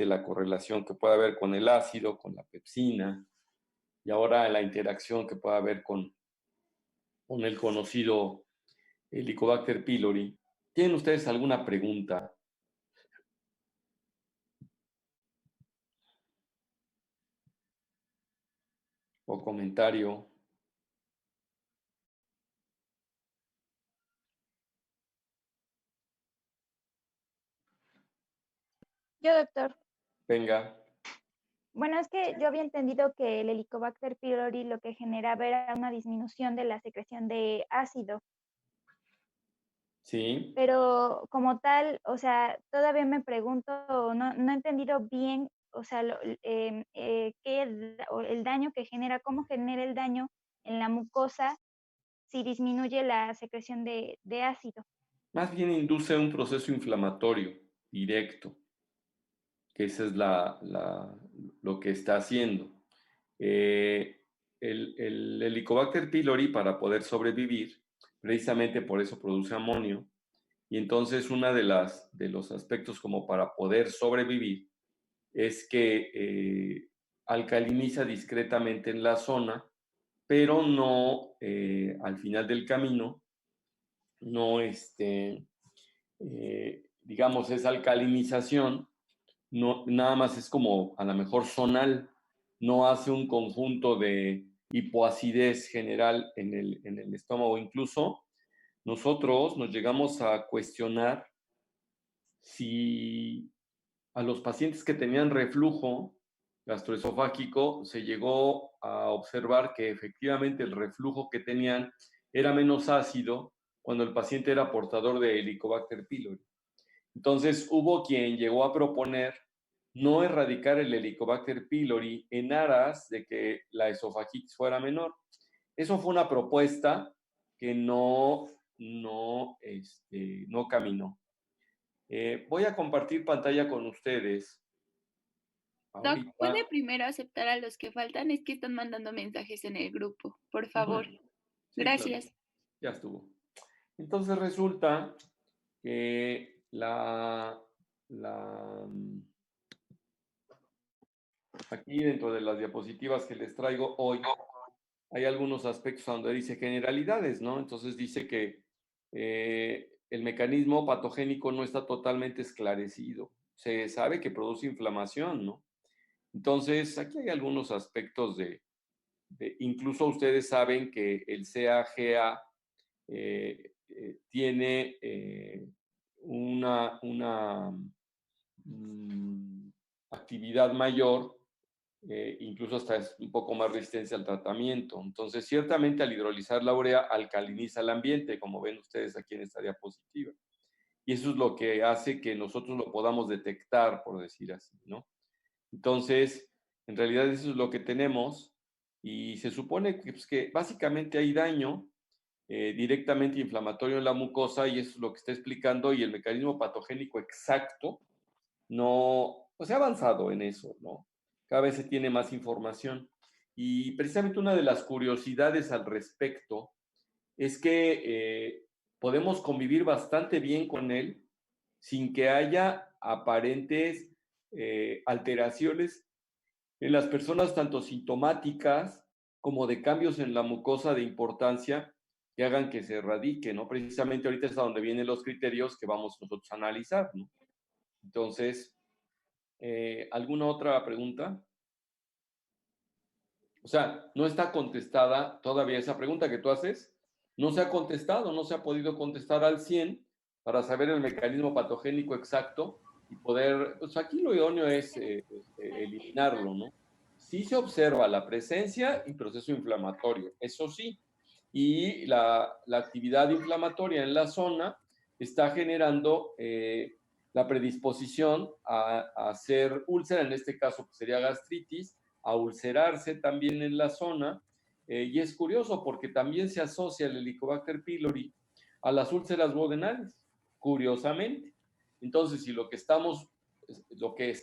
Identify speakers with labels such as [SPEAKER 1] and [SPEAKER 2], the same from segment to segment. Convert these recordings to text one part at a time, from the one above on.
[SPEAKER 1] precisamente la correlación que puede haber con el ácido, con la pepsina, y ahora la interacción que puede haber con el conocido Helicobacter pylori. ¿Tienen ustedes alguna pregunta o comentario?
[SPEAKER 2] Yo, doctor.
[SPEAKER 1] Venga.
[SPEAKER 2] Bueno, es que yo había entendido que el Helicobacter pylori lo que generaba era una disminución de la secreción de ácido,
[SPEAKER 1] Sí.
[SPEAKER 2] pero como tal, o sea, todavía me pregunto, no he entendido bien, o sea, o el daño que genera, cómo genera el daño en la mucosa si disminuye la secreción de ácido.
[SPEAKER 1] Más bien induce un proceso inflamatorio directo, que esa es lo que está haciendo. El Helicobacter pylori, para poder sobrevivir, precisamente por eso produce amonio, y entonces uno de los aspectos como para poder sobrevivir es que alcaliniza discretamente en la zona, pero no al final del camino, no digamos, esa alcalinización no, nada más es como a lo mejor zonal, no hace un conjunto de hipoacidez general en el estómago. Incluso nosotros nos llegamos a cuestionar si a los pacientes que tenían reflujo gastroesofágico se llegó a observar que efectivamente el reflujo que tenían era menos ácido cuando el paciente era portador de Helicobacter pylori. Entonces hubo quien llegó a proponer no erradicar el Helicobacter pylori en aras de que la esofagitis fuera menor. Eso fue una propuesta que no caminó. Voy a compartir pantalla con ustedes.
[SPEAKER 3] Doc,
[SPEAKER 1] Ahorita.
[SPEAKER 3] ¿puede primero aceptar a los que faltan? Es que están mandando mensajes en el grupo, por favor.
[SPEAKER 1] Sí,
[SPEAKER 3] Gracias.
[SPEAKER 1] claro, ya estuvo. Entonces resulta que aquí dentro de las diapositivas que les traigo hoy, hay algunos aspectos donde dice generalidades, ¿no? Entonces dice que el mecanismo patogénico no está totalmente esclarecido. Se sabe que produce inflamación, ¿no? Entonces, aquí hay algunos aspectos incluso ustedes saben que el CAGA tiene una actividad mayor, incluso hasta es un poco más resistencia al tratamiento. Entonces, ciertamente al hidrolizar la urea alcaliniza el ambiente, como ven ustedes aquí en esta diapositiva. Y eso es lo que hace que nosotros lo podamos detectar, por decir así, ¿no? Entonces, en realidad eso es lo que tenemos y se supone que, pues, que básicamente hay daño directamente inflamatorio en la mucosa y eso es lo que está explicando y el mecanismo patogénico exacto no, pues se ha avanzado en eso, ¿no? Cada vez se tiene más información. Y precisamente una de las curiosidades al respecto es que podemos convivir bastante bien con él sin que haya aparentes alteraciones en las personas tanto sintomáticas como de cambios en la mucosa de importancia que hagan que se erradique, ¿no? Precisamente ahorita es a donde vienen los criterios que vamos nosotros a analizar, ¿no? Entonces, ¿alguna otra pregunta? O sea, no está contestada todavía esa pregunta que tú haces. No se ha contestado, no se ha podido contestar al 100 para saber el mecanismo patogénico exacto y poder, pues aquí lo idóneo es eliminarlo, ¿no? Sí se observa la presencia y proceso inflamatorio, eso sí, y la actividad inflamatoria en la zona está generando la predisposición a hacer úlcera, en este caso pues, sería gastritis, a ulcerarse también en la zona, y es curioso porque también se asocia el Helicobacter pylori a las úlceras duodenales, curiosamente. Entonces, si lo que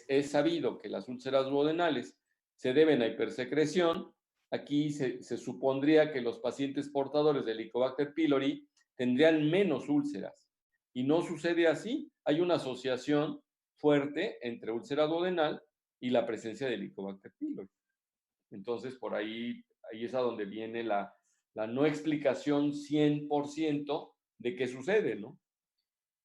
[SPEAKER 1] es sabido que las úlceras duodenales se deben a hipersecreción, aquí se supondría que los pacientes portadores de Helicobacter pylori tendrían menos úlceras. Y no sucede así. Hay una asociación fuerte entre úlcera duodenal y la presencia de Helicobacter pylori. Entonces, por ahí es a donde viene la no explicación 100% de qué sucede, ¿no?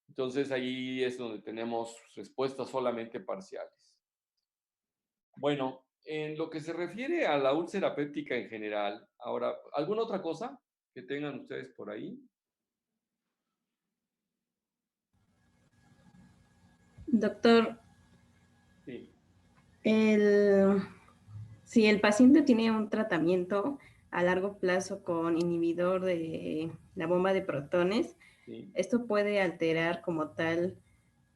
[SPEAKER 1] Entonces, ahí es donde tenemos respuestas solamente parciales. Bueno, en lo que se refiere a la úlcera péptica en general, ahora, ¿alguna otra cosa que tengan ustedes por ahí?
[SPEAKER 4] Doctor,
[SPEAKER 1] Sí.
[SPEAKER 4] si el paciente tiene un tratamiento a largo plazo con inhibidor de la bomba de protones,
[SPEAKER 1] Sí.
[SPEAKER 4] esto puede alterar como tal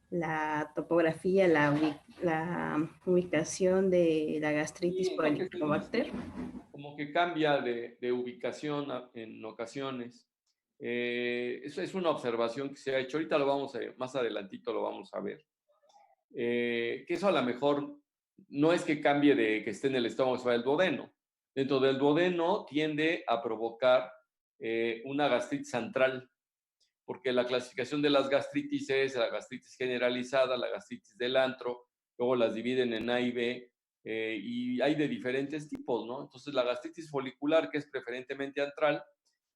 [SPEAKER 4] la topografía, la ubicación de la gastritis
[SPEAKER 1] Sí,
[SPEAKER 4] por
[SPEAKER 1] lo que se
[SPEAKER 4] Helicobacter.
[SPEAKER 1] dice, como que cambia de ubicación en ocasiones. Eso es una observación que se ha hecho. Ahorita lo vamos a, más adelantito lo vamos a ver. Que eso a lo mejor no es que cambie de que esté en el estómago, se va el duodeno. Dentro del duodeno tiende a provocar una gastritis central, porque la clasificación de las gastritis es la gastritis generalizada, la gastritis del antro, luego las dividen en A y B, y hay de diferentes tipos, ¿no? Entonces, la gastritis folicular, que es preferentemente antral,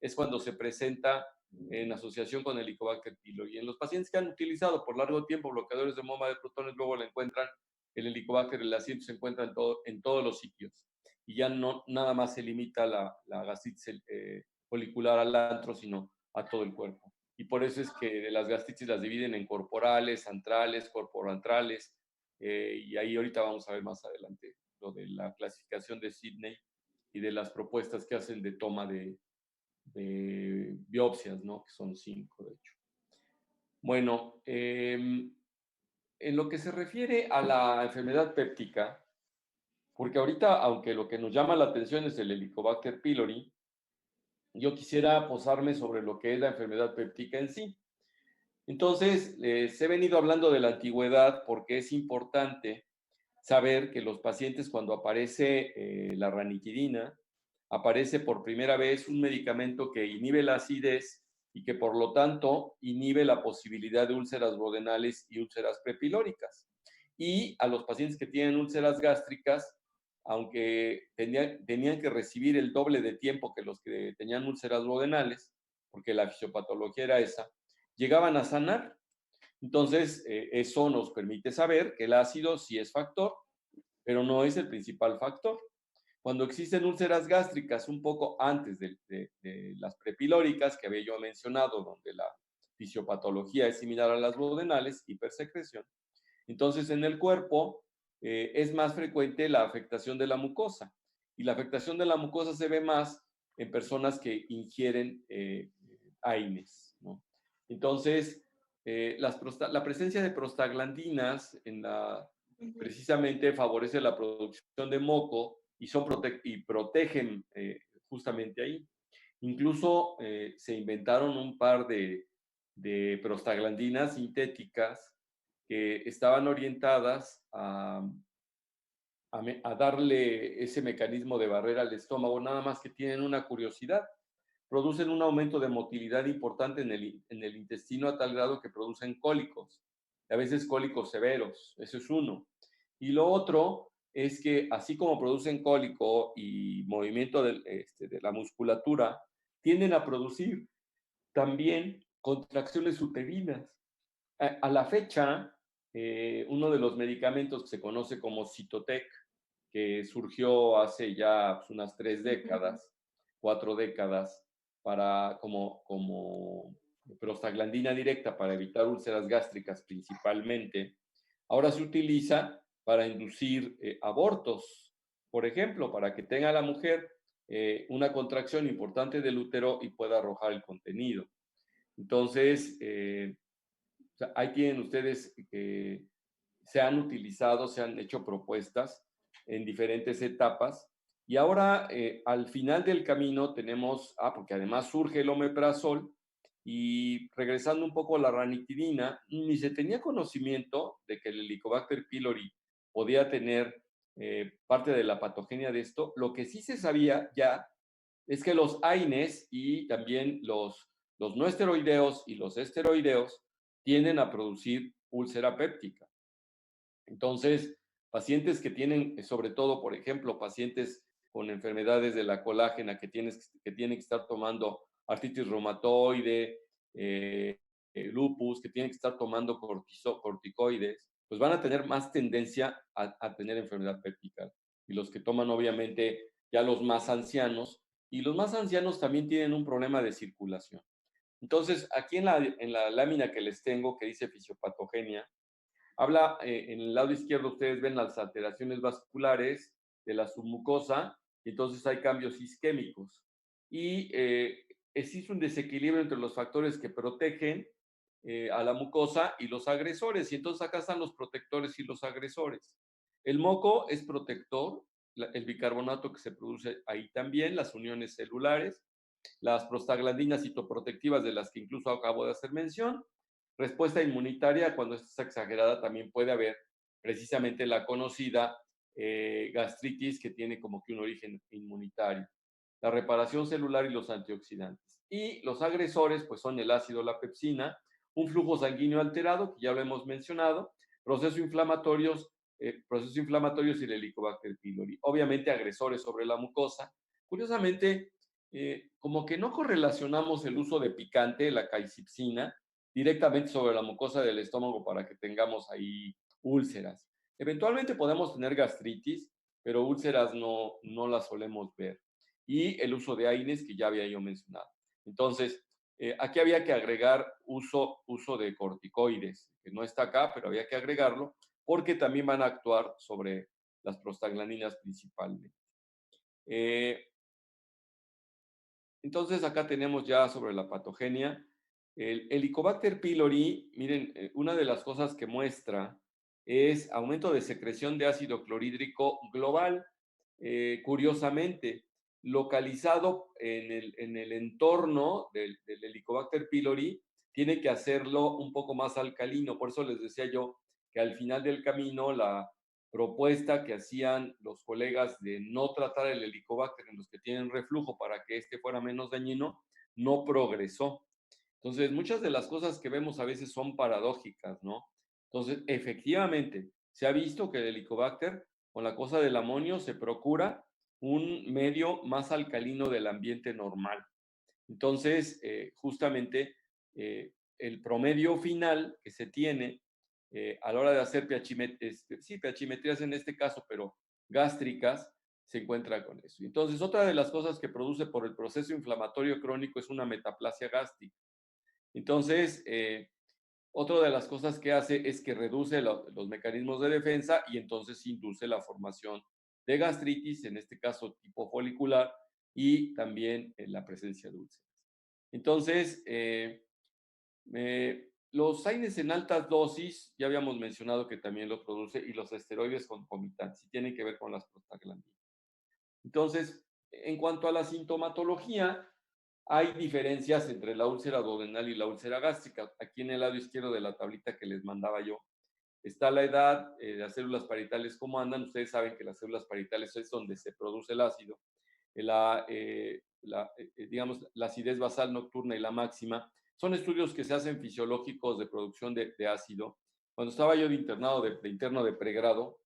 [SPEAKER 1] es cuando se presenta en asociación con el Helicobacter pylori. Y en los pacientes que han utilizado por largo tiempo bloqueadores de bomba de protones, luego le encuentran el Helicobacter, el asiento se encuentra en todos los sitios. Y ya no nada más se limita la gastritis folicular al antro, sino a todo el cuerpo. Y por eso es que las gastritis las dividen en corporales, antrales, corporantrales, y ahí ahorita vamos a ver más adelante lo de la clasificación de Sidney y de las propuestas que hacen de toma de biopsias, ¿no? Que son 5, de hecho. Bueno, en lo que se refiere a la enfermedad péptica, porque ahorita, aunque lo que nos llama la atención es el Helicobacter pylori, yo quisiera posarme sobre lo que es la enfermedad péptica en sí. Entonces, he venido hablando de la antigüedad porque es importante saber que los pacientes, cuando aparece la ranitidina, aparece por primera vez un medicamento que inhibe la acidez y que por lo tanto inhibe la posibilidad de úlceras duodenales y úlceras prepilóricas. Y a los pacientes que tienen úlceras gástricas, aunque tenían que recibir el doble de tiempo que los que tenían úlceras duodenales, porque la fisiopatología era esa, llegaban a sanar. Entonces, eso nos permite saber que el ácido sí es factor, pero no es el principal factor. Cuando existen úlceras gástricas un poco antes de las prepilóricas que había yo mencionado, donde la fisiopatología es similar a las duodenales, hipersecreción, entonces en el cuerpo es más frecuente la afectación de la mucosa. Y la afectación de la mucosa se ve más en personas que ingieren AINES, ¿no? Entonces, la presencia de prostaglandinas precisamente favorece la producción de moco y protegen justamente ahí. Incluso se inventaron un par de prostaglandinas sintéticas que estaban orientadas a darle ese mecanismo de barrera al estómago, nada más que tienen una curiosidad. Producen un aumento de motilidad importante en el intestino a tal grado que producen cólicos, a veces cólicos severos, eso es uno. Y lo otro es que así como producen cólico y movimiento de la musculatura, tienden a producir también contracciones uterinas. A la fecha, uno de los medicamentos que se conoce como Cytotec, que surgió hace ya pues, unas 3 décadas, 4 décadas, como prostaglandina directa para evitar úlceras gástricas principalmente, ahora se utiliza para inducir abortos, por ejemplo, para que tenga la mujer una contracción importante del útero y pueda arrojar el contenido. Entonces, o sea, ahí tienen ustedes que se han utilizado, se han hecho propuestas en diferentes etapas. Y ahora, al final del camino, tenemos, porque además surge el omeprazol, y regresando un poco a la ranitidina, ni se tenía conocimiento de que el Helicobacter pylori podía tener parte de la patogenia de esto. Lo que sí se sabía ya es que los AINES y también los no esteroideos y los esteroideos tienden a producir úlcera péptica. Entonces, pacientes que tienen, sobre todo, por ejemplo, pacientes con enfermedades de la colágena que tienen que estar tomando artritis reumatoide, lupus, que tienen que estar tomando corticoides, pues van a tener más tendencia a tener enfermedad péptica. Y los que toman, obviamente, ya los más ancianos, y los más ancianos también tienen un problema de circulación. Entonces, aquí en la lámina que les tengo, que dice fisiopatogenia, habla, en el lado izquierdo ustedes ven las alteraciones vasculares de la submucosa, y entonces hay cambios isquémicos. Y existe un desequilibrio entre los factores que protegen a la mucosa y los agresores, y entonces acá están los protectores y los agresores. El moco es protector, el bicarbonato que se produce ahí también, las uniones celulares, las prostaglandinas citoprotectivas de las que incluso acabo de hacer mención. Respuesta inmunitaria, cuando esta es exagerada, también puede haber precisamente la conocida gastritis que tiene como que un origen inmunitario. La reparación celular y los antioxidantes. Y los agresores, pues son el ácido, la pepsina, un flujo sanguíneo alterado, que ya lo hemos mencionado, procesos inflamatorios y el Helicobacter pylori. Obviamente agresores sobre la mucosa. Curiosamente, como que no correlacionamos el uso de picante, la caicipsina, directamente sobre la mucosa del estómago para que tengamos ahí úlceras. Eventualmente podemos tener gastritis, pero úlceras no las solemos ver. Y el uso de AINES, que ya había yo mencionado. Entonces, aquí había que agregar uso de corticoides, que no está acá, pero había que agregarlo, porque también van a actuar sobre las prostaglandinas principalmente. Entonces, acá tenemos ya sobre la patogenia. El Helicobacter pylori, miren, una de las cosas que muestra es aumento de secreción de ácido clorhídrico global, curiosamente, localizado en el entorno del Helicobacter pylori, tiene que hacerlo un poco más alcalino. Por eso les decía yo que al final del camino la propuesta que hacían los colegas de no tratar el Helicobacter en los que tienen reflujo para que este fuera menos dañino, no progresó. Entonces, muchas de las cosas que vemos a veces son paradójicas, ¿no? Entonces, efectivamente, se ha visto que el Helicobacter, con la cosa del amonio, se procura un medio más alcalino del ambiente normal. Entonces, justamente, el promedio final que se tiene a la hora de hacer pH-metrías en este caso, pero gástricas, se encuentra con eso. Entonces, otra de las cosas que produce por el proceso inflamatorio crónico es una metaplasia gástrica. Entonces, otra de las cosas que hace es que reduce los mecanismos de defensa y entonces induce la formación de gastritis, en este caso tipo folicular, y también la presencia de úlceras. Entonces, los AINES en altas dosis, ya habíamos mencionado que también lo produce, y los esteroides concomitantes, y tienen que ver con las prostaglandinas. Entonces, en cuanto a la sintomatología, hay diferencias entre la úlcera duodenal y la úlcera gástrica. Aquí en el lado izquierdo de la tablita que les mandaba yo, está la edad, las células parietales, cómo andan. Ustedes saben que las células parietales es donde se produce el ácido. Digamos, la acidez basal nocturna y la máxima son estudios que se hacen fisiológicos de producción de ácido. Cuando estaba yo de internado, de interno de pregrado,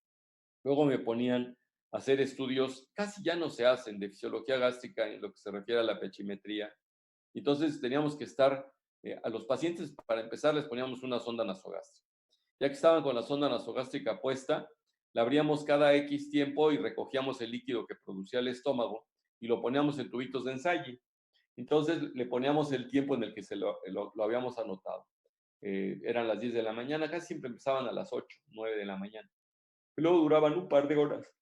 [SPEAKER 1] luego me ponían a hacer estudios, casi ya no se hacen, de fisiología gástrica en lo que se refiere a la pH-metría. Entonces teníamos que estar, a los pacientes, para empezar, les poníamos una sonda nasogástrica. Ya que estaban con la sonda nasogástrica puesta, la abríamos cada X tiempo y recogíamos el líquido que producía el estómago y lo poníamos en tubitos de ensayo. Entonces le poníamos el tiempo en el que lo habíamos anotado. Eran las 10 de la mañana, casi siempre empezaban a las 8, 9 de la mañana. Y luego duraban un par de horas.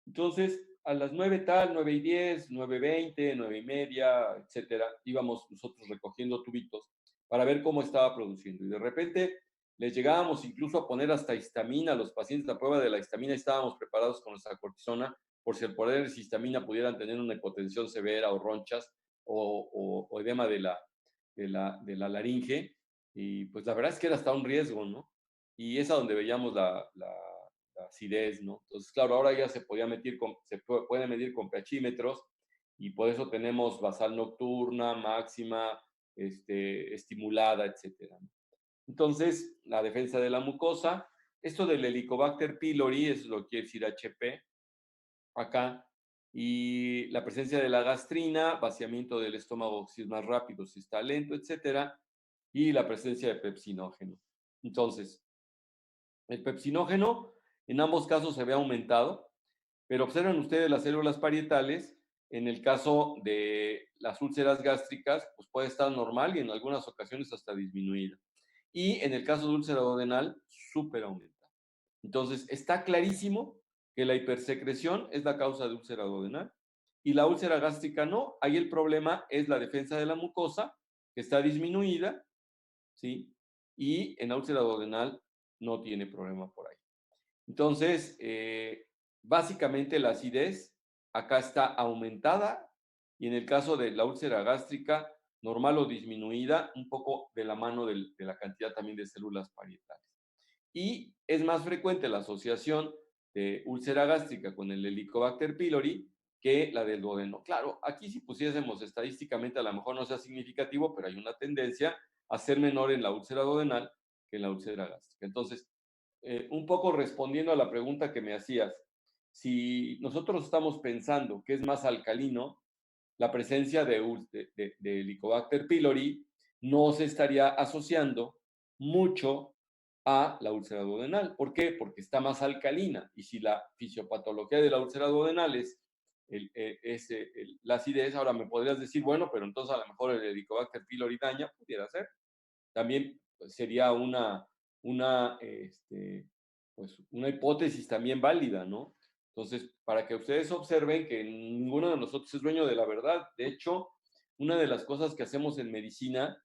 [SPEAKER 1] Entonces, a las 9 tal, 9:10, 9:20, 9:30, etcétera, íbamos nosotros recogiendo tubitos para ver cómo estaba produciendo. Y de repente les llegábamos incluso a poner hasta histamina a los pacientes, la prueba de la histamina, y estábamos preparados con nuestra cortisona por si al poner histamina pudieran tener una hipotensión severa o ronchas o edema de la laringe. Y pues la verdad es que era hasta un riesgo, ¿no? Y es a donde veíamos la acidez, ¿no? Entonces, claro, ahora ya se puede medir con pHímetros, y por eso tenemos basal nocturna, máxima, estimulada, etcétera, ¿no? Entonces, la defensa de la mucosa, esto del Helicobacter pylori, eso es lo que quiere decir HP acá, y la presencia de la gastrina, vaciamiento del estómago si es más rápido, si está lento, etcétera, y la presencia de pepsinógeno. Entonces, el pepsinógeno en ambos casos se ve aumentado, pero observen ustedes las células parietales, en el caso de las úlceras gástricas, pues puede estar normal y en algunas ocasiones hasta disminuida. Y en el caso de úlcera duodenal, súper aumentada. Entonces, está clarísimo que la hipersecreción es la causa de úlcera duodenal y la úlcera gástrica no. Ahí el problema es la defensa de la mucosa, que está disminuida, ¿sí? Y en la úlcera duodenal no tiene problema por ahí. Entonces, básicamente la acidez acá está aumentada y en el caso de la úlcera gástrica, normal o disminuida, un poco de la mano de la cantidad también de células parietales. Y es más frecuente la asociación de úlcera gástrica con el Helicobacter pylori que la del duodeno. Claro, aquí si pusiésemos estadísticamente, a lo mejor no sea significativo, pero hay una tendencia a ser menor en la úlcera duodenal que en la úlcera gástrica. Entonces, un poco respondiendo a la pregunta que me hacías, si nosotros estamos pensando que es más alcalino, la presencia de Helicobacter pylori no se estaría asociando mucho a la úlcera duodenal. ¿Por qué? Porque está más alcalina. Y si la fisiopatología de la úlcera duodenal es la acidez, ahora me podrías decir, bueno, pero entonces a lo mejor el Helicobacter pylori daña, pudiera ser. También pues, sería pues, una hipótesis también válida, ¿no? Entonces, para que ustedes observen que ninguno de nosotros es dueño de la verdad. De hecho, una de las cosas que hacemos en medicina,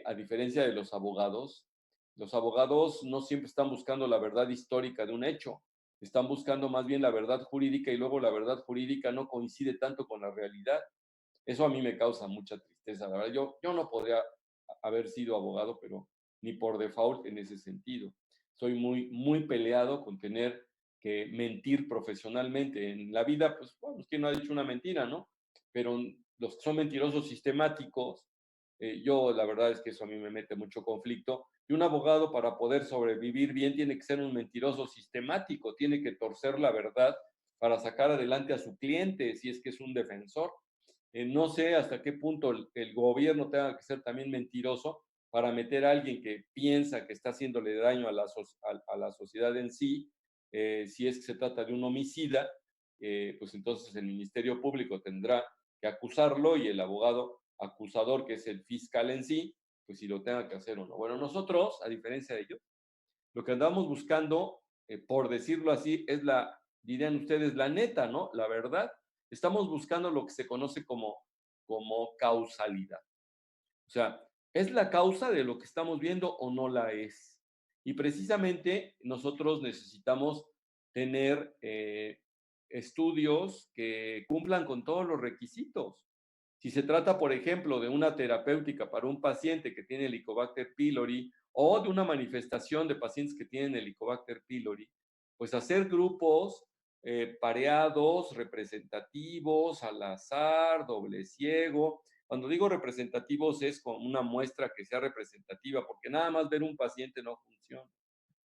[SPEAKER 1] a diferencia de los abogados no siempre están buscando la verdad histórica de un hecho, están buscando más bien la verdad jurídica y luego la verdad jurídica no coincide tanto con la realidad. Eso a mí me causa mucha tristeza, la verdad. Yo no podría haber sido abogado, pero ni por default en ese sentido. Soy muy peleado con tener que mentir profesionalmente. En la vida, pues, bueno, ¿quién no ha dicho una mentira, no? Pero los que son mentirosos sistemáticos, yo la verdad es que eso a mí me mete mucho conflicto. Y un abogado para poder sobrevivir bien tiene que ser un mentiroso sistemático, tiene que torcer la verdad para sacar adelante a su cliente si es que es un defensor. No sé hasta qué punto el gobierno tenga que ser también mentiroso para meter a alguien que piensa que está haciéndole daño a la sociedad en sí. Si es que se trata de un homicida, pues entonces el Ministerio Público tendrá que acusarlo y el abogado acusador, que es el fiscal en sí, pues si lo tenga que hacer o no. Bueno, nosotros, a diferencia de ellos, lo que andamos buscando, por decirlo así, es dirían ustedes, la neta, ¿no? La verdad. Estamos buscando lo que se conoce como causalidad. O sea, ¿es la causa de lo que estamos viendo o no la es? Y precisamente nosotros necesitamos tener estudios que cumplan con todos los requisitos. Si se trata, por ejemplo, de una terapéutica para un paciente que tiene Helicobacter pylori o de una manifestación de pacientes que tienen Helicobacter pylori, pues hacer grupos pareados, representativos, al azar, doble ciego. Cuando digo representativos es con una muestra que sea representativa, porque nada más ver un paciente no funciona.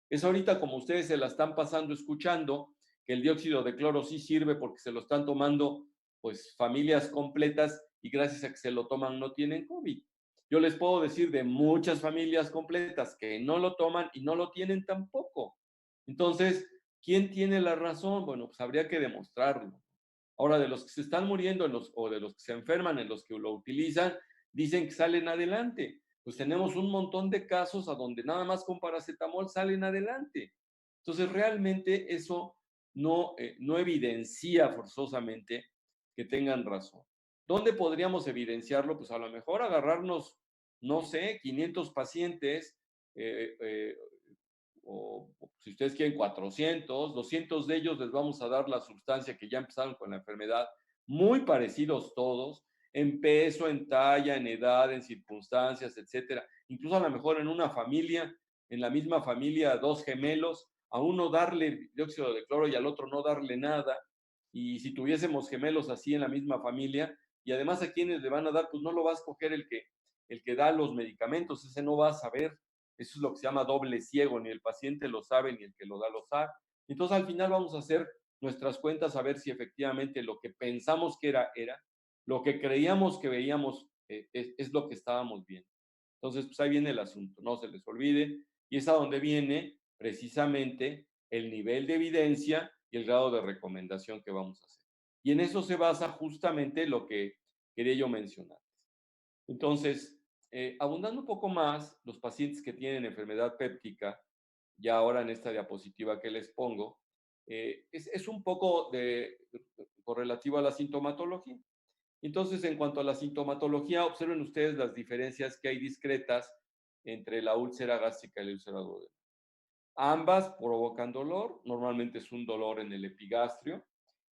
[SPEAKER 1] Es ahorita como ustedes se la están pasando escuchando, que el dióxido de cloro sí sirve porque se lo están tomando pues familias completas y gracias a que se lo toman no tienen COVID. Yo les puedo decir de muchas familias completas que no lo toman y no lo tienen tampoco. Entonces, ¿quién tiene la razón? Bueno, pues habría que demostrarlo. Ahora, de los que se están muriendo o de los que se enferman, en los que lo utilizan, dicen que salen adelante. Pues tenemos un montón de casos a donde nada más con paracetamol salen adelante. Entonces, realmente eso no evidencia forzosamente que tengan razón. ¿Dónde podríamos evidenciarlo? Pues a lo mejor agarrarnos, no sé, 500 pacientes, eh, eh, o si ustedes quieren 400, 200 de ellos les vamos a dar la sustancia que ya empezaron con la enfermedad, muy parecidos todos, en peso, en talla, en edad, en circunstancias, etcétera. Incluso a lo mejor en una familia, en la misma familia, dos gemelos, a uno darle dióxido de cloro y al otro no darle nada. Y si tuviésemos gemelos así en la misma familia, y además a quienes le van a dar, pues no lo va a escoger el que da los medicamentos, ese no va a saber Eso es lo que se llama doble ciego, ni el paciente lo sabe, ni el que lo da lo sabe. Entonces, al final vamos a hacer nuestras cuentas a ver si efectivamente lo que pensamos que era, lo que creíamos que veíamos es lo que estábamos viendo. Entonces, pues ahí viene el asunto, no se les olvide, y es a donde viene precisamente el nivel de evidencia y el grado de recomendación que vamos a hacer. Y en eso se basa justamente lo que quería yo mencionar. Entonces, abundando un poco más, los pacientes que tienen enfermedad péptica, ya ahora en esta diapositiva que les pongo, es un poco correlativo a la sintomatología. Entonces, en cuanto a la sintomatología, observen ustedes las diferencias que hay discretas entre la úlcera gástrica y la úlcera duodenal. Ambas provocan dolor, normalmente es un dolor en el epigastrio.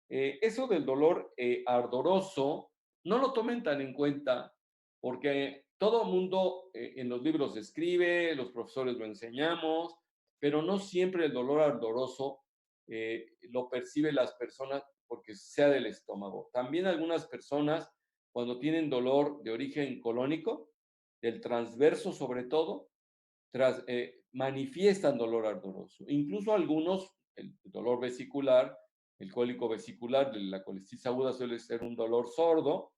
[SPEAKER 1] Eso del dolor ardoroso, no lo tomen tan en cuenta porque todo el mundo en los libros escribe, los profesores lo enseñamos, pero no siempre el dolor ardoroso lo perciben las personas porque sea del estómago. También algunas personas, cuando tienen dolor de origen colónico, del transverso sobre todo, manifiestan dolor ardoroso. Incluso algunos, el dolor vesicular, el cólico vesicular de la colestitis aguda suele ser un dolor sordo,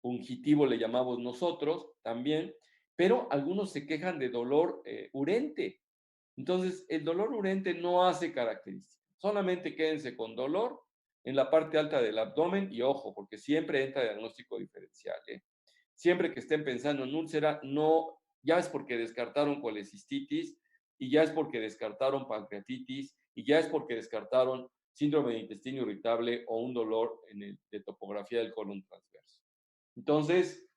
[SPEAKER 1] fungitivo le llamamos nosotros también, pero algunos se quejan de dolor urente. Entonces, el dolor urente no hace característica. Solamente quédense con dolor en la parte alta del abdomen y ojo, porque siempre entra diagnóstico diferencial. Siempre que estén pensando en úlcera, no, ya es porque descartaron colecistitis y ya es porque descartaron pancreatitis y ya es porque descartaron síndrome de intestino irritable o un dolor de topografía del colon transverso. Entonces,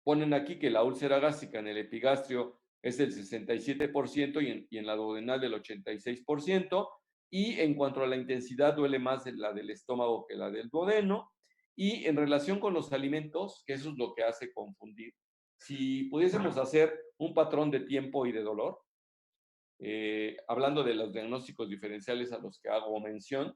[SPEAKER 1] ponen aquí que la úlcera gástrica en el epigastrio es del 67% y en la duodenal del 86%. Y en cuanto a la intensidad, duele más la del estómago que la del duodeno. Y en relación con los alimentos, que eso es lo que hace confundir, si pudiésemos hacer un patrón de tiempo y de dolor, hablando de los diagnósticos diferenciales a los que hago mención,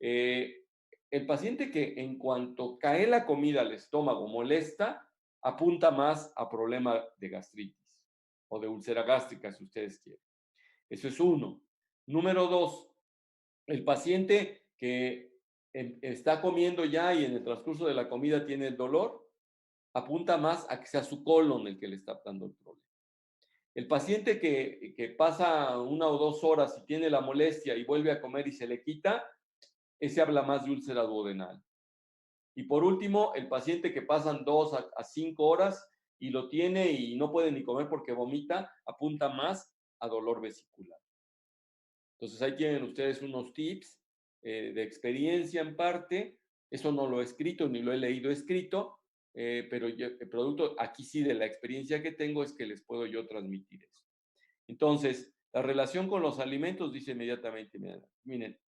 [SPEAKER 1] el paciente que en cuanto cae la comida al estómago molesta, apunta más a problema de gastritis o de úlcera gástrica, si ustedes quieren. Eso es uno. Número dos, el paciente que está comiendo ya y en el transcurso de la comida tiene el dolor, apunta más a que sea su colon el que le está dando el problema. El paciente que pasa 1 o 2 horas y tiene la molestia y vuelve a comer y se le quita, ese habla más de úlcera duodenal. Y por último, el paciente que pasan 2 a 5 horas y lo tiene y no puede ni comer porque vomita, apunta más a dolor vesicular. Entonces ahí tienen ustedes unos tips de experiencia en parte. Eso no lo he escrito ni lo he leído escrito, pero el producto aquí sí de la experiencia que tengo es que les puedo yo transmitir eso. Entonces, la relación con los alimentos dice inmediatamente, miren,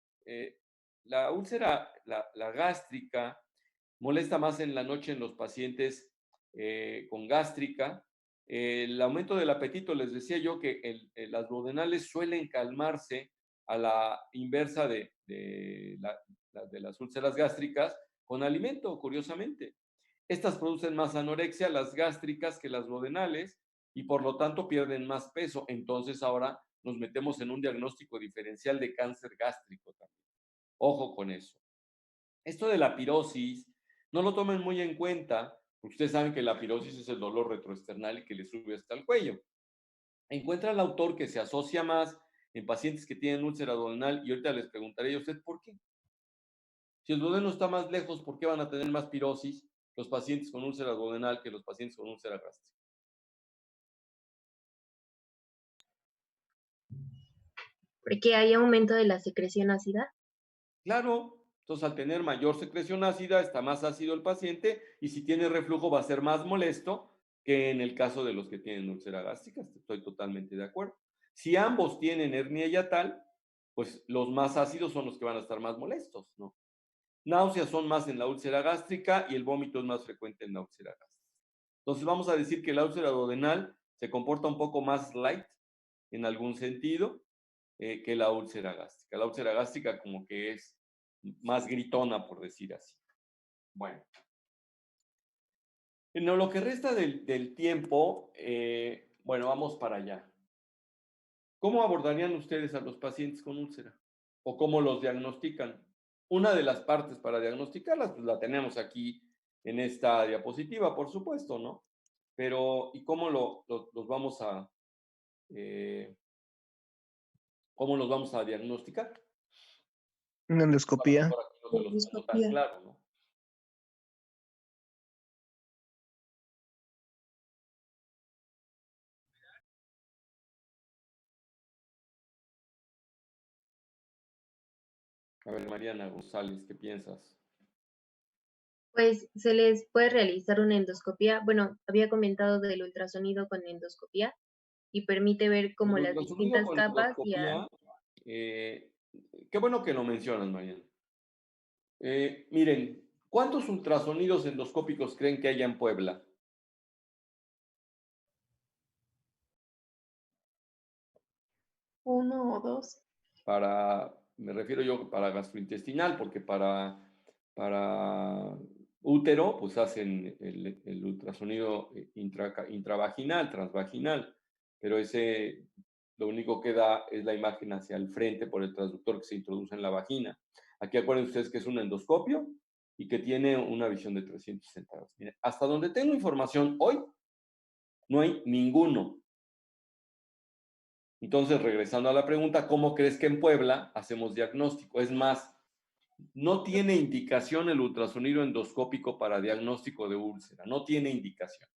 [SPEAKER 1] la úlcera, la gástrica, molesta más en la noche en los pacientes con gástrica. El aumento del apetito, les decía yo que las duodenales suelen calmarse a la inversa de las úlceras gástricas con alimento, curiosamente. Estas producen más anorexia, las gástricas, que las duodenales, y por lo tanto pierden más peso. Entonces ahora nos metemos en un diagnóstico diferencial de cáncer gástrico también. Ojo con eso. Esto de la pirosis, no lo tomen muy en cuenta, porque ustedes saben que la pirosis es el dolor retroesternal y que le sube hasta el cuello. Encuentra el autor que se asocia más en pacientes que tienen úlcera duodenal y ahorita les preguntaré a usted por qué. Si el duodeno está más lejos, ¿por qué van a tener más pirosis los pacientes con úlcera duodenal que los pacientes con úlcera gástrica?
[SPEAKER 5] Porque hay aumento de la secreción ácida.
[SPEAKER 1] Claro, entonces al tener mayor secreción ácida está más ácido el paciente y si tiene reflujo va a ser más molesto que en el caso de los que tienen úlcera gástrica. Estoy totalmente de acuerdo. Si ambos tienen hernia hiatal, pues los más ácidos son los que van a estar más molestos, ¿no? Náuseas son más en la úlcera gástrica y el vómito es más frecuente en la úlcera gástrica. Entonces vamos a decir que la úlcera duodenal se comporta un poco más light en algún sentido que la úlcera gástrica. La úlcera gástrica como que es más gritona, por decir así. Bueno. En lo que resta del tiempo, bueno, vamos para allá. ¿Cómo abordarían ustedes a los pacientes con úlcera? ¿O cómo los diagnostican? Una de las partes para diagnosticarlas, pues la tenemos aquí en esta diapositiva, por supuesto, ¿no? Pero, ¿y cómo los vamos a, cómo los vamos a diagnosticar?
[SPEAKER 6] Una
[SPEAKER 1] A lo
[SPEAKER 6] endoscopía.
[SPEAKER 1] mejor aquí no se los pongo tan claro, ¿no? A ver, Mariana González, ¿qué piensas?
[SPEAKER 5] Pues se les puede realizar una endoscopía. Bueno, había comentado del ultrasonido con endoscopía y permite ver como
[SPEAKER 1] El
[SPEAKER 5] las
[SPEAKER 1] ultrasonido
[SPEAKER 5] distintas
[SPEAKER 1] con
[SPEAKER 5] capas y
[SPEAKER 1] endoscopía, qué bueno que lo mencionas, Mariana. Miren, ¿cuántos ultrasonidos endoscópicos creen que haya en Puebla?
[SPEAKER 7] Uno o dos.
[SPEAKER 1] Me refiero yo para gastrointestinal, porque para útero, pues hacen el ultrasonido intravaginal, transvaginal, pero ese lo único que da es la imagen hacia el frente por el transductor que se introduce en la vagina. Aquí acuérdense ustedes que es un endoscopio y que tiene una visión de 360 grados. Miren, hasta donde tengo información hoy, no hay ninguno. Entonces, regresando a la pregunta, ¿cómo crees que en Puebla hacemos diagnóstico? Es más, no tiene indicación el ultrasonido endoscópico para diagnóstico de úlcera, no tiene indicación.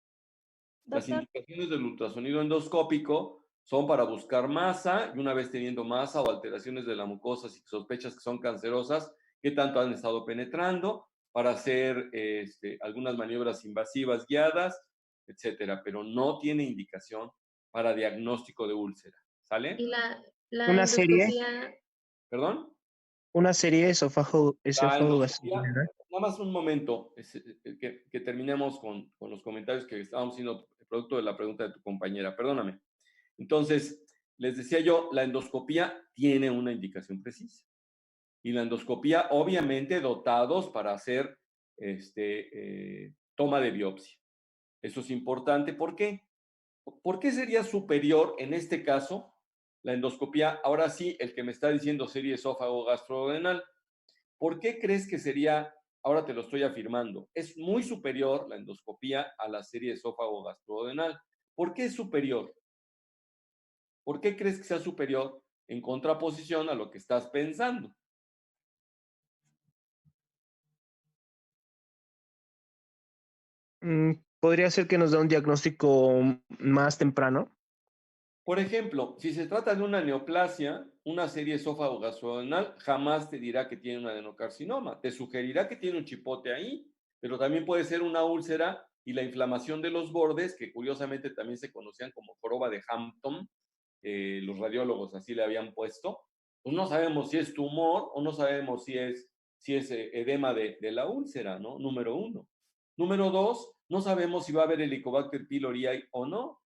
[SPEAKER 1] Las
[SPEAKER 2] Doctor,
[SPEAKER 1] indicaciones del ultrasonido endoscópico son para buscar masa y una vez teniendo masa o alteraciones de la mucosa, si sospechas que son cancerosas, qué tanto han estado penetrando, para hacer algunas maniobras invasivas guiadas, etcétera, pero no tiene indicación para diagnóstico de úlcera.
[SPEAKER 5] y
[SPEAKER 1] ¿Sale?
[SPEAKER 5] la
[SPEAKER 6] Una serie,
[SPEAKER 5] endoscopía.
[SPEAKER 1] ¿Perdón?
[SPEAKER 6] una serie esófago
[SPEAKER 1] La endoscopía,
[SPEAKER 6] gastrointestinal.
[SPEAKER 1] nada más un momento, que terminemos con los comentarios que estábamos haciendo, producto de la pregunta de tu compañera. Perdóname. Entonces, les decía yo, la endoscopía tiene una indicación precisa. Y la endoscopía, obviamente, dotados para hacer toma de biopsia. Eso es importante. ¿Por qué? ¿Por qué sería superior en este caso la endoscopía? Ahora sí, el que me está diciendo serie esófago gastrodenal. ¿Por qué crees que sería, ahora te lo estoy afirmando, es muy superior la endoscopía a la serie esófago gastrodenal? ¿Por qué es superior? ¿Por qué crees que sea superior en contraposición a lo que estás pensando?
[SPEAKER 6] Podría ser que nos da un diagnóstico más temprano.
[SPEAKER 1] Por ejemplo, si se trata de una neoplasia, una serie esófago gastrodenal jamás te dirá que tiene un adenocarcinoma. Te sugerirá que tiene un chipote ahí, pero también puede ser una úlcera y la inflamación de los bordes, que curiosamente también se conocían como joroba de Hampton, los radiólogos así le habían puesto. Pues no sabemos si es tumor o no sabemos si es edema de la úlcera, ¿no? Número uno. Número dos, no sabemos si va a haber Helicobacter pylori o no,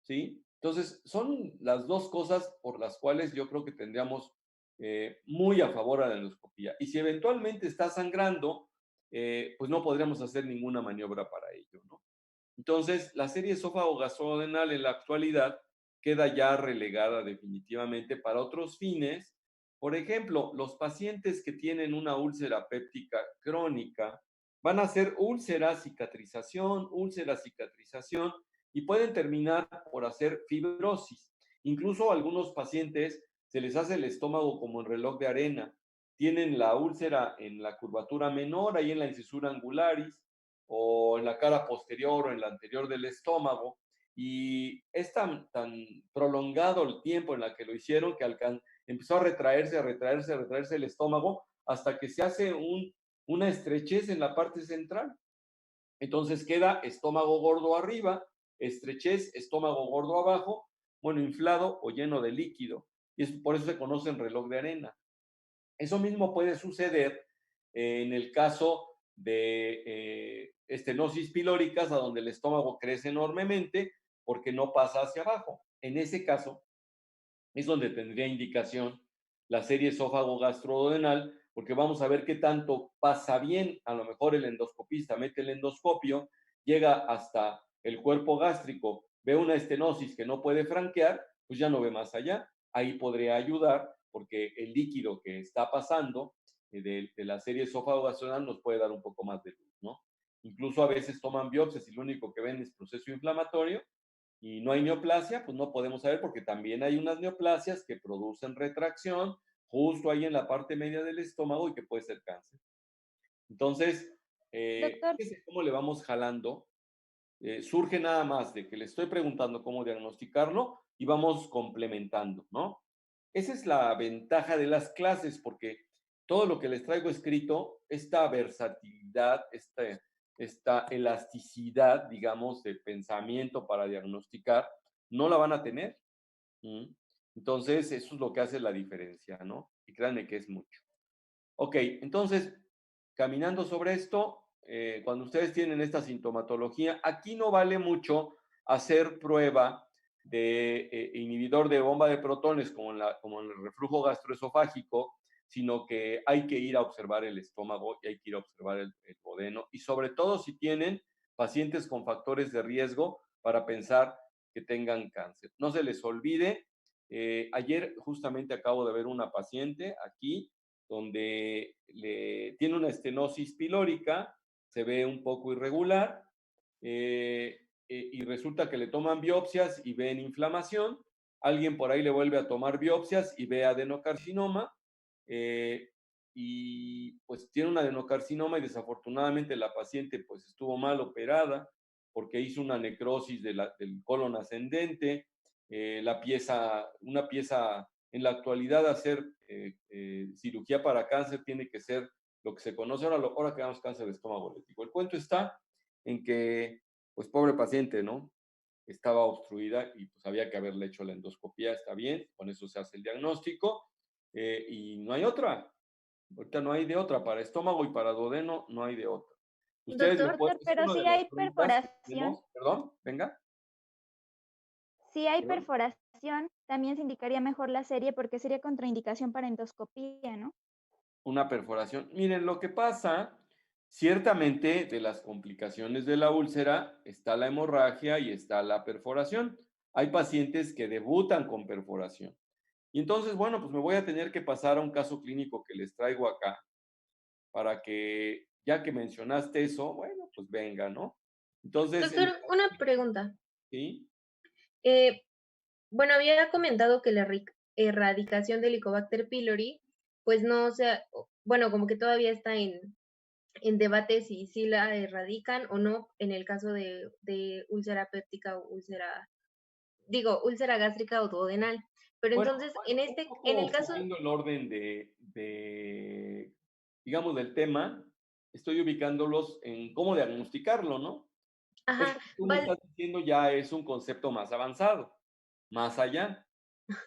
[SPEAKER 1] ¿sí? Entonces, son las dos cosas por las cuales yo creo que tendríamos muy a favor a la endoscopía. Y si eventualmente está sangrando, pues no podríamos hacer ninguna maniobra para ello, ¿no? Entonces, la serie esófago gastrodenal en la actualidad queda ya relegada definitivamente para otros fines. Por ejemplo, los pacientes que tienen una úlcera péptica crónica van a hacer úlcera, cicatrización, y pueden terminar por hacer fibrosis. Incluso a algunos pacientes se les hace el estómago como en reloj de arena. Tienen la úlcera en la curvatura menor, ahí en la incisura angularis, o en la cara posterior o en la anterior del estómago, y es tan prolongado el tiempo en la que lo hicieron que empezó a retraerse el estómago hasta que se hace una estrechez en la parte central. Entonces queda estómago gordo arriba, estrechez, estómago gordo abajo, bueno, inflado o lleno de líquido. Y por eso se conoce en reloj de arena. Eso mismo puede suceder en el caso de estenosis pilóricas, a donde el estómago crece enormemente porque no pasa hacia abajo. En ese caso es donde tendría indicación la serie esófago gastrodenal, porque vamos a ver qué tanto pasa bien. A lo mejor el endoscopista mete el endoscopio llega hasta el cuerpo gástrico, ve una estenosis que no puede franquear, pues ya no ve más allá. Ahí podría ayudar porque el líquido que está pasando de la serie esófago-gastrointestinal nos puede dar un poco más de luz, ¿no? Incluso a veces toman biopsias y lo único que ven es proceso inflamatorio y no hay neoplasia, pues no podemos saber porque también hay unas neoplasias que producen retracción justo ahí en la parte media del estómago y que puede ser cáncer. Entonces,
[SPEAKER 2] Doctor,
[SPEAKER 1] fíjese cómo le vamos jalando. Surge nada más de que le estoy preguntando cómo diagnosticarlo y vamos complementando, ¿no? Esa es la ventaja de las clases, porque todo lo que les traigo escrito, esta versatilidad, esta elasticidad, digamos, de pensamiento para diagnosticar, no la van a tener. ¿Mm? Entonces, eso es lo que hace la diferencia, ¿no? Y créanme que es mucho. Ok, entonces, caminando sobre esto, cuando ustedes tienen esta sintomatología, aquí no vale mucho hacer prueba de inhibidor de bomba de protones como en el reflujo gastroesofágico, sino que hay que ir a observar el estómago y hay que ir a observar el duodeno, y sobre todo si tienen pacientes con factores de riesgo para pensar que tengan cáncer. No se les olvide, ayer justamente acabo de ver una paciente aquí donde tiene una estenosis pilórica, se ve un poco irregular, y resulta que le toman biopsias y ven inflamación, alguien por ahí le vuelve a tomar biopsias y ve adenocarcinoma, y pues tiene un adenocarcinoma y desafortunadamente la paciente pues estuvo mal operada porque hizo una necrosis del colon ascendente, una pieza en la actualidad hacer cirugía para cáncer tiene que ser lo que se conoce ahora que llamamos cáncer de estómago. Les digo, el cuento está en que, pues pobre paciente, ¿no? Estaba obstruida y pues había que haberle hecho la endoscopía, está bien, con eso se hace el diagnóstico, y no hay otra. Ahorita no hay de otra, para estómago y para duodeno no hay de otra. Ustedes me
[SPEAKER 5] Doctor,
[SPEAKER 1] pueden, es
[SPEAKER 2] pero
[SPEAKER 1] una de
[SPEAKER 2] si
[SPEAKER 1] las
[SPEAKER 2] hay
[SPEAKER 1] preguntas que
[SPEAKER 2] perforación,
[SPEAKER 1] tenemos, perdón, venga.
[SPEAKER 2] si hay
[SPEAKER 1] Perdón.
[SPEAKER 2] perforación, también se indicaría mejor la serie porque sería contraindicación para endoscopía, ¿no?
[SPEAKER 1] Una perforación. Miren, lo que pasa, ciertamente de las complicaciones de la úlcera está la hemorragia y está la perforación. Hay pacientes que debutan con perforación. Y entonces, bueno, pues me voy a tener que pasar a un caso clínico que les traigo acá para que, ya que mencionaste eso, bueno, pues venga, ¿no? Entonces,
[SPEAKER 5] doctor, una pregunta.
[SPEAKER 1] ¿sí?
[SPEAKER 5] Eh, bueno, había comentado que la erradicación del Helicobacter pylori, pues no sea, bueno, como que todavía está en debate si sí la erradican o no en el caso de úlcera péptica o úlcera gástrica o duodenal. Pero
[SPEAKER 1] Bueno,
[SPEAKER 5] entonces,
[SPEAKER 1] un
[SPEAKER 5] en
[SPEAKER 1] poco
[SPEAKER 5] el caso,
[SPEAKER 1] siguiendo el orden digamos, del tema, estoy ubicándolos en cómo diagnosticarlo, ¿no? Eso
[SPEAKER 5] ajá,
[SPEAKER 1] que tú me estás diciendo ya es un concepto más avanzado, más allá.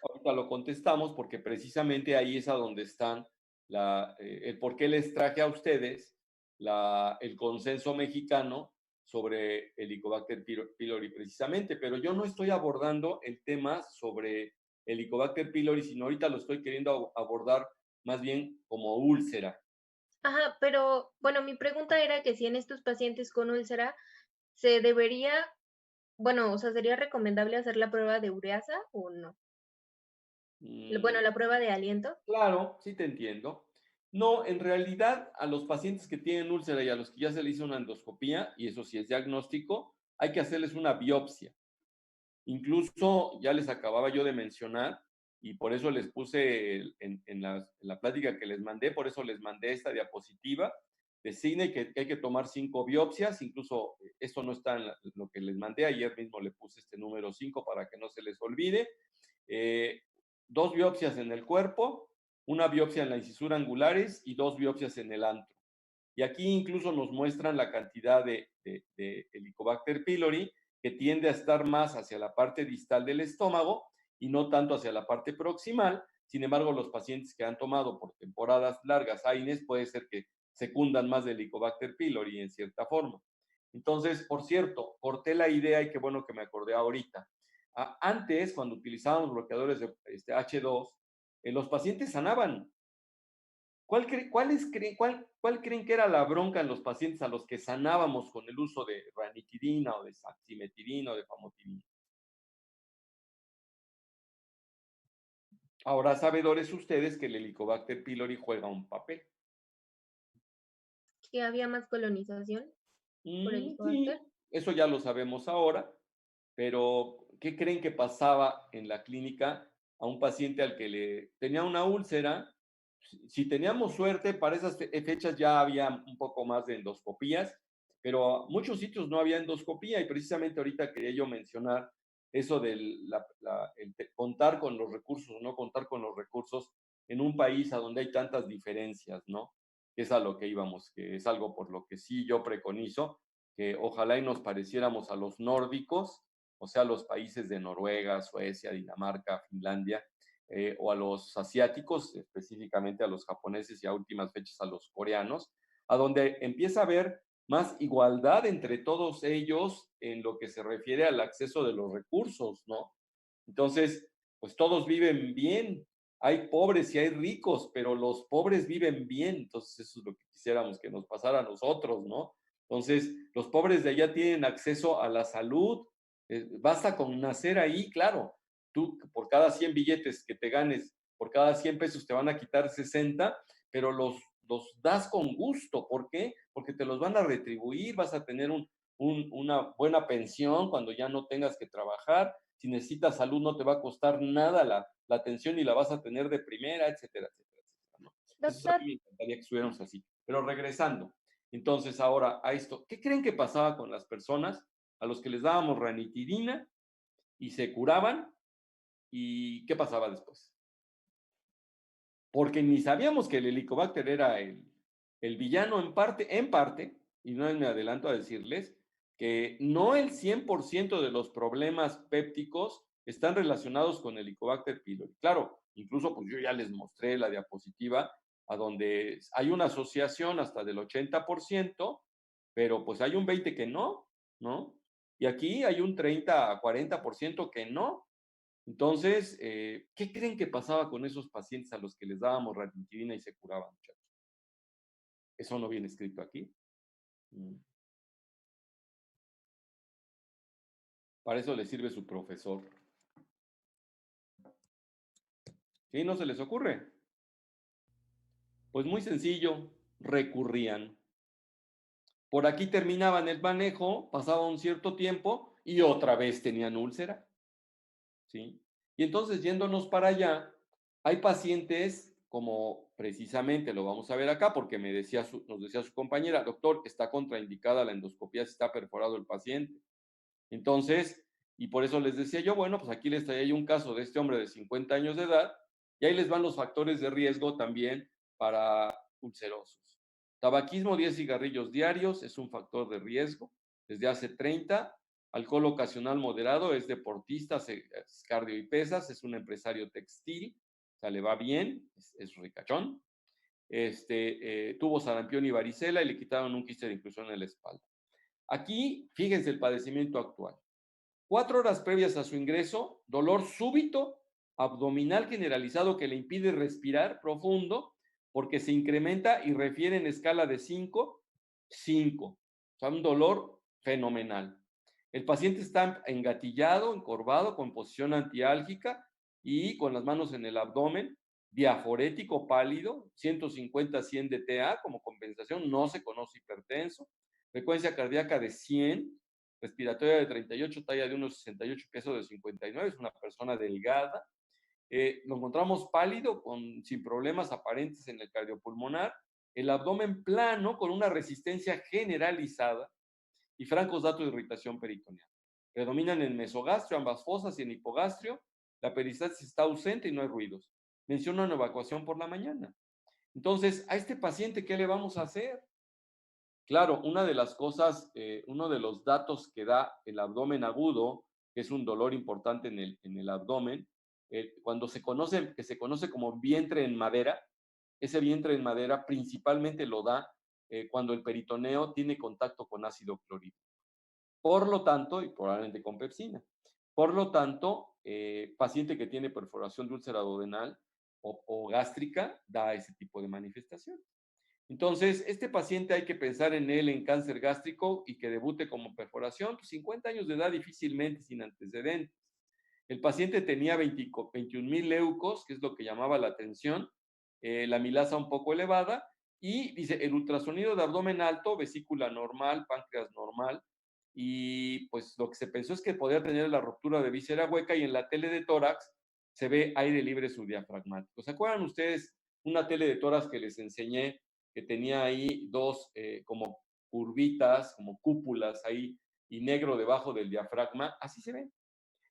[SPEAKER 1] Ahorita lo contestamos porque precisamente ahí es a donde están el por qué les traje a ustedes el consenso mexicano sobre el Helicobacter pylori precisamente, pero yo no estoy abordando el tema sobre el Helicobacter pylori, sino ahorita lo estoy queriendo abordar más bien como úlcera.
[SPEAKER 5] ajá, pero bueno, mi pregunta era que si en estos pacientes con úlcera se debería, bueno, o sea, ¿sería recomendable hacer la prueba de ureasa o no?
[SPEAKER 1] Mm,
[SPEAKER 5] Bueno, la prueba de aliento.
[SPEAKER 1] Claro, sí te entiendo. No, en realidad a los pacientes que tienen úlcera y a los que ya se les hizo una endoscopía, y eso sí es diagnóstico, hay que hacerles una biopsia. Incluso ya les acababa yo de mencionar, y por eso les puse en la plática que les mandé, por eso les mandé esta diapositiva de cine que hay que tomar 5 biopsias, incluso esto no está en lo que les mandé, ayer mismo le puse este número 5 para que no se les olvide. 2 biopsias en el cuerpo, una biopsia en la incisura angulares y 2 biopsias en el antro. Y aquí incluso nos muestran la cantidad de Helicobacter pylori, que tiende a estar más hacia la parte distal del estómago y no tanto hacia la parte proximal. Sin embargo, los pacientes que han tomado por temporadas largas AINES puede ser que secundan más de Helicobacter pylori en cierta forma. Entonces, por cierto, corté la idea y qué bueno que me acordé ahorita. Antes, cuando utilizábamos bloqueadores de H2, los pacientes sanaban. ¿Cuál creen que era la bronca en los pacientes a los que sanábamos con el uso de ranitidina o de saximetidina o de famotidina? Ahora, sabedores ustedes que el Helicobacter pylori juega un papel.
[SPEAKER 5] Que había más colonización por
[SPEAKER 1] Sí,
[SPEAKER 5] Helicobacter.
[SPEAKER 1] eso ya lo sabemos ahora, pero ¿qué creen que pasaba en la clínica a un paciente al que le tenía una úlcera? Si teníamos suerte, para esas fechas ya había un poco más de endoscopías, pero muchos sitios no había endoscopía y precisamente ahorita quería yo mencionar eso del contar con los recursos o no contar con los recursos en un país a donde hay tantas diferencias, ¿no? Que es a lo que íbamos, que es algo por lo que sí yo preconizo, que ojalá y nos pareciéramos a los nórdicos, o sea, a los países de Noruega, Suecia, Dinamarca, Finlandia, o a los asiáticos, específicamente a los japoneses y a últimas fechas a los coreanos, a donde empieza a haber más igualdad entre todos ellos en lo que se refiere al acceso de los recursos, ¿no? Entonces, pues todos viven bien. Hay pobres y hay ricos, pero los pobres viven bien. Entonces, eso es lo que quisiéramos que nos pasara a nosotros, ¿no? Entonces, los pobres de allá tienen acceso a la salud. Basta con nacer ahí, claro. Tú, por cada 100 billetes que te ganes, por cada 100 pesos te van a quitar 60, pero los das con gusto. ¿Por qué? Porque te los van a retribuir, vas a tener una buena pensión cuando ya no tengas que trabajar. Si necesitas salud, no te va a costar nada la atención y la vas a tener de primera, etcétera, etcétera, etcétera, ¿no? Entonces, a
[SPEAKER 2] Doctor,
[SPEAKER 1] mí me encantaría que estuviéramos así. Pero regresando, entonces ahora a esto, ¿qué creen que pasaba con las personas a los que les dábamos ranitidina y se curaban? ¿Y qué pasaba después? Porque ni sabíamos que el Helicobacter era el villano en parte, y no me adelanto a decirles, que no el 100% de los problemas pépticos están relacionados con el Helicobacter pylori. Claro, incluso pues yo ya les mostré la diapositiva a donde hay una asociación hasta del 80%, pero pues hay un 20% que no, ¿no? Y aquí hay un 30 a 40% que no. Entonces, ¿qué creen que pasaba con esos pacientes a los que les dábamos ranitidina y se curaban, muchachos? Eso no viene escrito aquí. Mm. Para eso les sirve su profesor. ¿Sí? ¿No se les ocurre? Pues muy sencillo, recurrían. Por aquí terminaban el manejo, pasaba un cierto tiempo y otra vez tenían úlcera. ¿Sí? Y entonces, yéndonos para allá, hay pacientes como precisamente lo vamos a ver acá, porque nos decía su compañera, doctor, está contraindicada la endoscopía si está perforado el paciente. Entonces, y por eso les decía yo, bueno, pues aquí les traía yo un caso de este hombre de 50 años de edad, y ahí les van los factores de riesgo también para ulcerosos. Tabaquismo, 10 cigarrillos diarios, es un factor de riesgo desde hace 30. Alcohol ocasional moderado, es deportista, es cardio y pesas, es un empresario textil, o sea, le va bien, es ricachón. Tuvo sarampión y varicela y le quitaron un quiste de inclusión en la espalda. Aquí, fíjense el padecimiento actual. 4 horas previas a su ingreso, dolor súbito, abdominal generalizado que le impide respirar profundo porque se incrementa y refiere en escala de 5, 5. O sea, un dolor fenomenal. El paciente está engatillado, encorvado, con posición antiálgica y con las manos en el abdomen, diaforético pálido, 150-100 de TA como compensación, no se conoce hipertenso, frecuencia cardíaca de 100, respiratoria de 38, talla de 1,68, peso de 59, es una persona delgada. Lo encontramos pálido, sin problemas aparentes en el cardiopulmonar, el abdomen plano con una resistencia generalizada y francos datos de irritación peritoneal. Predominan en mesogastrio, ambas fosas y en hipogastrio. La peristalsis está ausente y no hay ruidos. Menciona una evacuación por la mañana. Entonces, a este paciente, ¿qué le vamos a hacer? Claro, una de las cosas, uno de los datos que da el abdomen agudo, que es un dolor importante en el abdomen, cuando que se conoce como vientre en madera, ese vientre en madera principalmente lo da cuando el peritoneo tiene contacto con ácido clorhídrico. Por lo tanto, y probablemente con pepsina. Por lo tanto, paciente que tiene perforación de úlcera duodenal, o gástrica da ese tipo de manifestación. Entonces, este paciente hay que pensar en él en cáncer gástrico y que debute como perforación, pues 50 años de edad difícilmente, sin antecedentes. El paciente tenía 21,000 leucos, que es lo que llamaba la atención, la milasa un poco elevada, y dice, el ultrasonido de abdomen alto, vesícula normal, páncreas normal, y pues lo que se pensó es que podía tener la ruptura de víscera hueca, y en la tele de tórax se ve aire libre subdiafragmático. ¿Se acuerdan ustedes una tele de tórax que les enseñé, que tenía ahí dos como curvitas, como cúpulas ahí, y negro debajo del diafragma? Así se ve.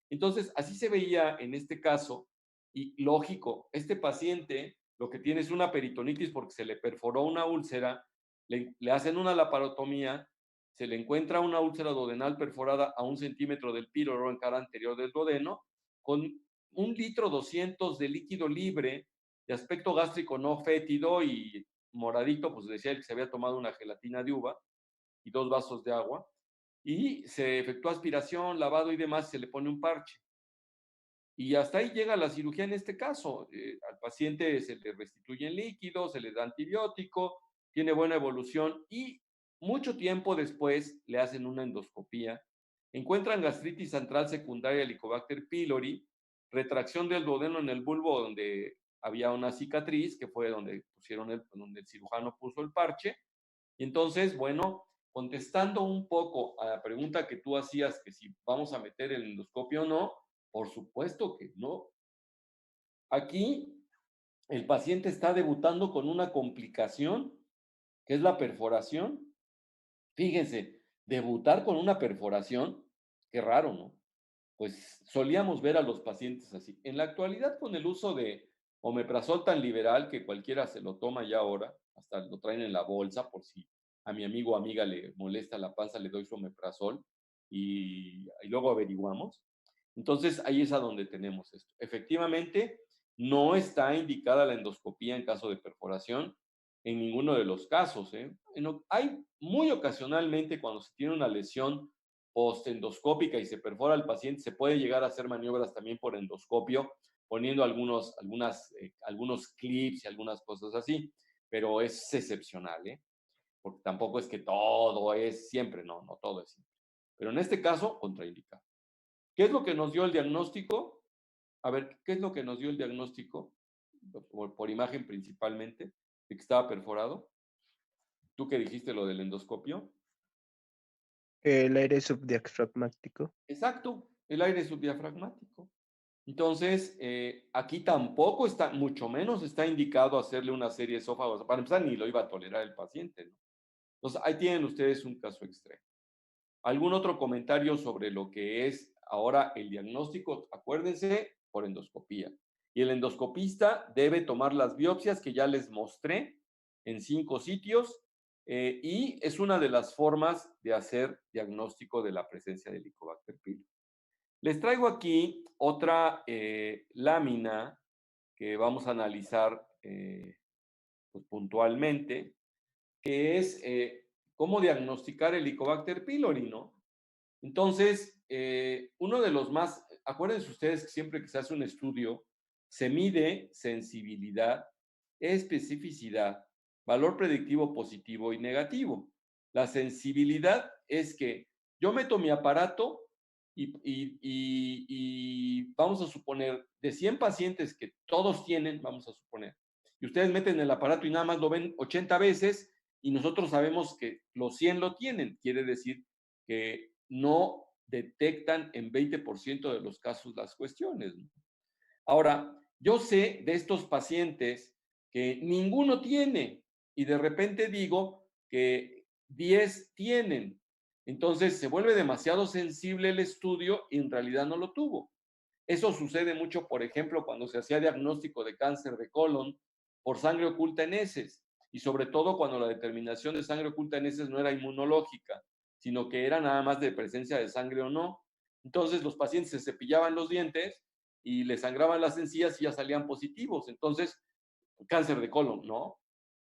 [SPEAKER 1] Entonces, así se veía en este caso, y lógico, este paciente lo que tiene es una peritonitis porque se le perforó una úlcera, le hacen una laparotomía, se le encuentra una úlcera duodenal perforada a 1 centímetro del píloro en cara anterior del duodeno, con 1,200 litros de líquido libre, de aspecto gástrico no fétido y moradito, pues decía él que se había tomado una gelatina de uva y 2 vasos de agua, y se efectúa aspiración, lavado y demás, se le pone un parche. Y hasta ahí llega la cirugía en este caso. Al paciente se le restituyen líquidos, se le da antibiótico, tiene buena evolución y mucho tiempo después le hacen una endoscopía. Encuentran gastritis antral secundaria Helicobacter pylori, retracción del duodeno en el bulbo donde había una cicatriz, que fue donde donde el cirujano puso el parche. Y entonces, bueno, contestando un poco a la pregunta que tú hacías, que si vamos a meter el endoscopio o no, por supuesto que no. Aquí el paciente está debutando con una complicación, que es la perforación. Fíjense, debutar con una perforación, qué raro, ¿no? Pues solíamos ver a los pacientes así. En la actualidad, con el uso de omeprazol tan liberal que cualquiera se lo toma ya ahora, hasta lo traen en la bolsa por si a mi amigo o amiga le molesta la panza, le doy su omeprazol y luego averiguamos. Entonces, ahí es a donde tenemos esto. Efectivamente, no está indicada la endoscopía en caso de perforación en ninguno de los casos, ¿eh? Hay muy ocasionalmente cuando se tiene una lesión postendoscópica y se perfora al paciente, se puede llegar a hacer maniobras también por endoscopio, poniendo algunos clips y algunas cosas así, pero es excepcional, ¿eh? Porque tampoco es que todo es siempre, no, no todo es siempre. Pero en este caso, contraindicado. ¿Qué es lo que nos dio el diagnóstico? A ver, ¿qué es lo que nos dio el diagnóstico? Por imagen principalmente, de que estaba perforado. ¿Tú qué dijiste lo del endoscopio?
[SPEAKER 6] El aire subdiafragmático.
[SPEAKER 1] Exacto, el aire subdiafragmático. Entonces, aquí tampoco está, mucho menos está indicado hacerle una serie de esófagos. Para empezar, ni lo iba a tolerar el paciente, ¿no? Entonces, ahí tienen ustedes un caso extremo. ¿Algún otro comentario sobre lo que es ahora el diagnóstico? Acuérdense, por endoscopía. Y el endoscopista debe tomar las biopsias que ya les mostré en 5 sitios y es una de las formas de hacer diagnóstico de la presencia de Helicobacter pylori. Les traigo aquí otra lámina que vamos a analizar pues, puntualmente, que es cómo diagnosticar Helicobacter pylori, ¿no? Entonces, uno de los más, acuérdense ustedes que siempre que se hace un estudio, se mide sensibilidad, especificidad, valor predictivo positivo y negativo. La sensibilidad es que yo meto mi aparato y vamos a suponer, de 100 pacientes que todos tienen, vamos a suponer, y ustedes meten el aparato y nada más lo ven 80 veces y nosotros sabemos que los 100 lo tienen, quiere decir que no detectan en 20% de los casos las cuestiones, ¿no? Ahora, yo sé de estos pacientes que ninguno tiene y de repente digo que 10 tienen. Entonces se vuelve demasiado sensible el estudio y en realidad no lo tuvo. Eso sucede mucho, por ejemplo, cuando se hacía diagnóstico de cáncer de colon por sangre oculta en heces y sobre todo cuando la determinación de sangre oculta en heces no era inmunológica, sino que era nada más de presencia de sangre o no. Entonces los pacientes se cepillaban los dientes y les sangraban las encías y ya salían positivos. Entonces, cáncer de colon, ¿no?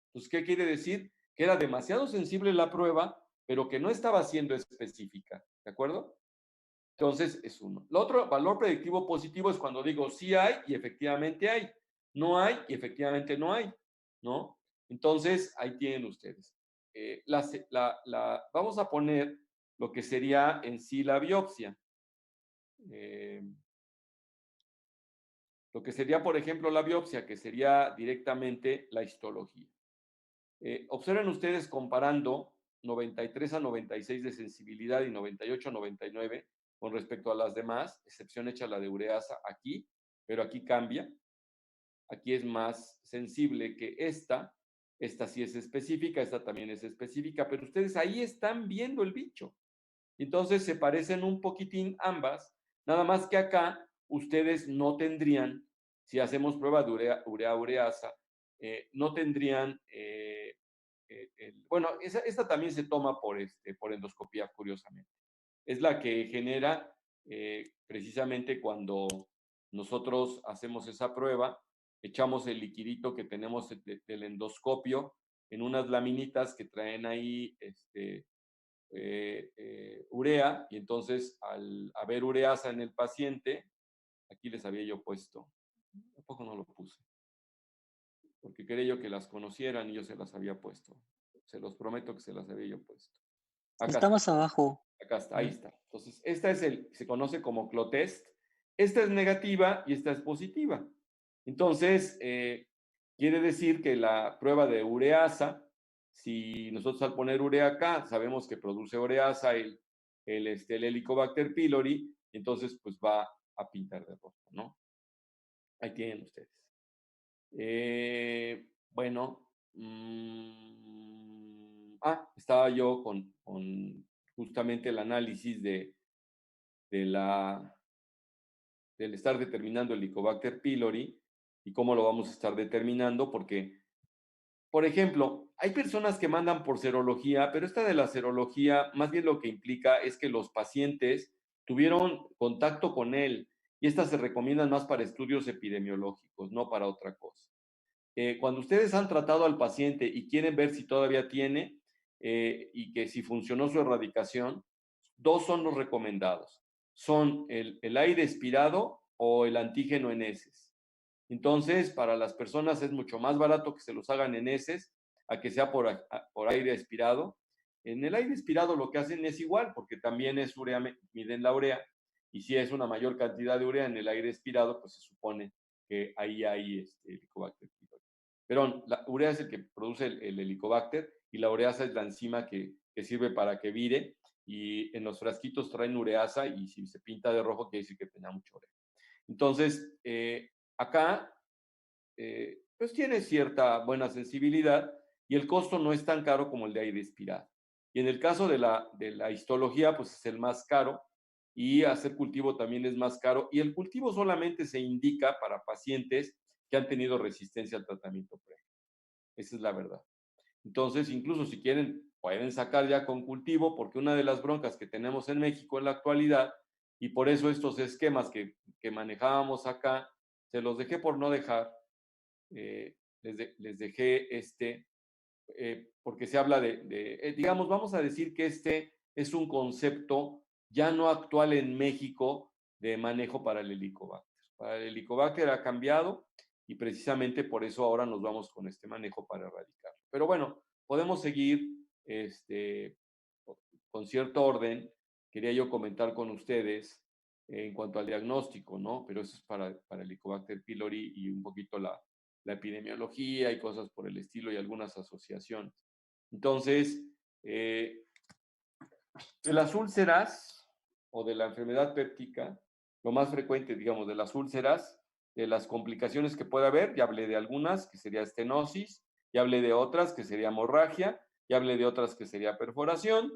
[SPEAKER 1] Entonces, ¿qué quiere decir? Que era demasiado sensible la prueba, pero que no estaba siendo específica, ¿de acuerdo? Entonces, es uno. Lo otro, valor predictivo positivo, es cuando digo sí hay y efectivamente hay. no hay y efectivamente no hay, ¿no? Entonces, ahí tienen ustedes. Vamos a poner lo que sería en sí la biopsia. Lo que sería, por ejemplo, la biopsia, que sería directamente la histología. Observen ustedes comparando 93 a 96 de sensibilidad y 98 a 99 con respecto a las demás, excepción hecha la de ureasa aquí, pero aquí cambia. Aquí es más sensible que esta. Esta sí es específica, esta también es específica, pero ustedes ahí están viendo el bicho. Entonces se parecen un poquitín ambas, nada más que acá ustedes no tendrían, si hacemos prueba de ureasa, no tendrían, bueno, esta también se toma por endoscopía, curiosamente. Es la que genera precisamente cuando nosotros hacemos esa prueba, echamos el liquidito que tenemos del endoscopio en unas laminitas que traen ahí urea, y entonces al haber ureasa en el paciente, aquí les había yo puesto, tampoco no lo puse, porque quería yo que las conocieran y yo se las había puesto. Se los prometo que se las había yo puesto. Acá
[SPEAKER 7] está más abajo.
[SPEAKER 1] Acá está, ahí está. Entonces, esta se conoce como CLO-test. Esta es negativa y esta es positiva. Entonces, quiere decir que la prueba de ureasa, si nosotros al poner urea acá, sabemos que produce ureasa el Helicobacter pylori, entonces pues va a pintar de rojo, ¿no? Ahí tienen ustedes. Bueno, estaba yo con justamente el análisis del estar determinando el Helicobacter pylori y cómo lo vamos a estar determinando, porque, por ejemplo, hay personas que mandan por serología, pero esta de la serología, más bien lo que implica es que los pacientes tuvieron contacto con él y estas se recomiendan más para estudios epidemiológicos, no para otra cosa. Cuando ustedes han tratado al paciente y quieren ver si todavía tiene y que si funcionó su erradicación, dos son los recomendados. Son el aire expirado o el antígeno en heces. Entonces, para las personas es mucho más barato que se los hagan en heces a que sea por aire expirado. En el aire expirado lo que hacen es igual, porque también es urea, miden la urea, y si es una mayor cantidad de urea en el aire expirado, pues se supone que ahí hay Helicobacter pylori. Pero la urea es el que produce el Helicobacter y la ureasa es la enzima que sirve para que vire, y en los frasquitos traen ureasa y si se pinta de rojo quiere decir que tenía mucha urea. Entonces, acá, pues tiene cierta buena sensibilidad y el costo no es tan caro como el de aire expirado. Y en el caso de la histología, pues es el más caro y hacer cultivo también es más caro. Y el cultivo solamente se indica para pacientes que han tenido resistencia al tratamiento previo. Esa es la verdad. Entonces, incluso si quieren, pueden sacar ya con cultivo, porque una de las broncas que tenemos en México en la actualidad, y por eso estos esquemas que manejábamos acá, se los dejé por no dejar, les dejé porque se habla digamos, vamos a decir que este es un concepto ya no actual en México de manejo para el Helicobacter. Para el Helicobacter ha cambiado y precisamente por eso ahora nos vamos con este manejo para erradicar. Pero bueno, podemos seguir con cierto orden. Quería yo comentar con ustedes en cuanto al diagnóstico, ¿no? Pero eso es para el Helicobacter pylori y un poquito la epidemiología y cosas por el estilo y algunas asociaciones. Entonces, de las úlceras o de la enfermedad péptica, lo más frecuente, digamos, de las úlceras, de las complicaciones que puede haber, ya hablé de algunas, que sería estenosis, ya hablé de otras, que sería hemorragia, ya hablé de otras, que sería perforación.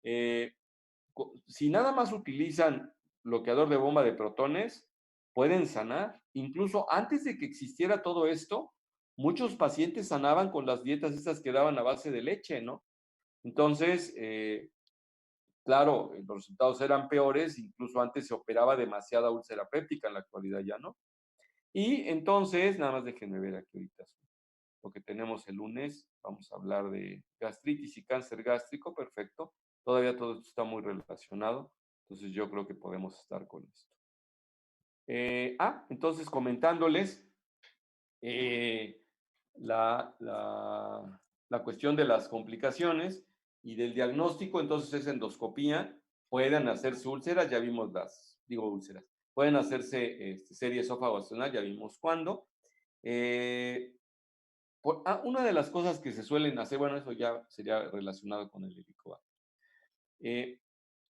[SPEAKER 1] Si nada más utilizan bloqueador de bomba de protones, pueden sanar. Incluso antes de que existiera todo esto, muchos pacientes sanaban con las dietas esas que daban a base de leche, ¿no? Entonces, claro, los resultados eran peores, incluso antes se operaba demasiada úlcera péptica, en la actualidad ya no. Y entonces, nada más déjenme ver aquí ahorita lo que tenemos el lunes. Vamos a hablar de gastritis y cáncer gástrico, perfecto. Todavía todo esto está muy relacionado, entonces yo creo que podemos estar con esto. Entonces comentándoles la, la, la cuestión de las complicaciones y del diagnóstico, entonces es endoscopía, pueden hacerse úlceras, ya vimos úlceras, pueden hacerse serie esófago-gastrocnal, ya vimos cuándo. Una de las cosas que se suelen hacer, bueno, eso ya sería relacionado con el Helicobacter.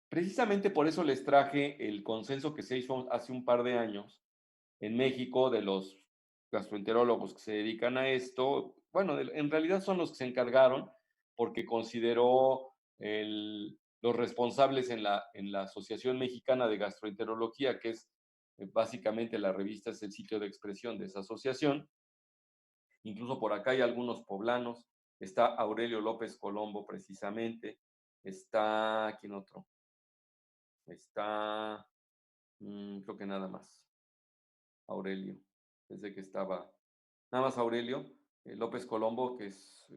[SPEAKER 1] Precisamente por eso les traje el consenso que se hizo hace un par de años en México de los gastroenterólogos que se dedican a esto. Bueno, en realidad son los que se encargaron porque consideró los responsables en la Asociación Mexicana de Gastroenterología, que es básicamente la revista, es el sitio de expresión de esa asociación. Incluso por acá hay algunos poblanos. Está Aurelio López Colombo, precisamente. Está, ¿quién otro? Está, creo que nada más. Aurelio. Pensé que estaba, nada más Aurelio López Colombo, que es